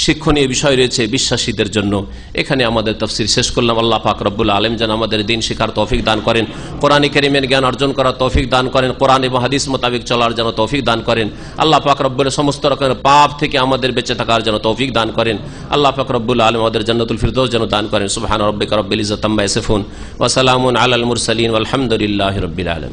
শিক্ষণীয় বিষয় রয়েছে বিশ্বাসীদের জন্য। এখানে আমাদের তাফসীর শেষ করলাম। আল্লাহ পাক রব্বুল আলামিন যেন আমাদের দ্বীন শিখার তৌফিক দান করেন, কোরআন কারীমের জ্ঞান অর্জন করার তৌফিক দান করেন, কোরআন এবং হাদিস মোতাবেক চলার যেন তৌফিক দান করেন। আল্লাহ পাক রব্বুল সমস্ত রকমের পাপ থেকে আমাদের বেঁচে থাকার যেন তৌফিক দান করেন। আল্লাহ পাক রব্বুল আলামিন আমাদের জান্নাতুল ফিরদৌস যেন দান করেন। সুবহান রাব্বিকা রাব্বিল ইজ্জাতি আম্মা ইয়াসিফুন ওয়া সালামুন আলাল মুরসালিন ওয়াল হামদুলিল্লাহি রাব্বিল আলামিন।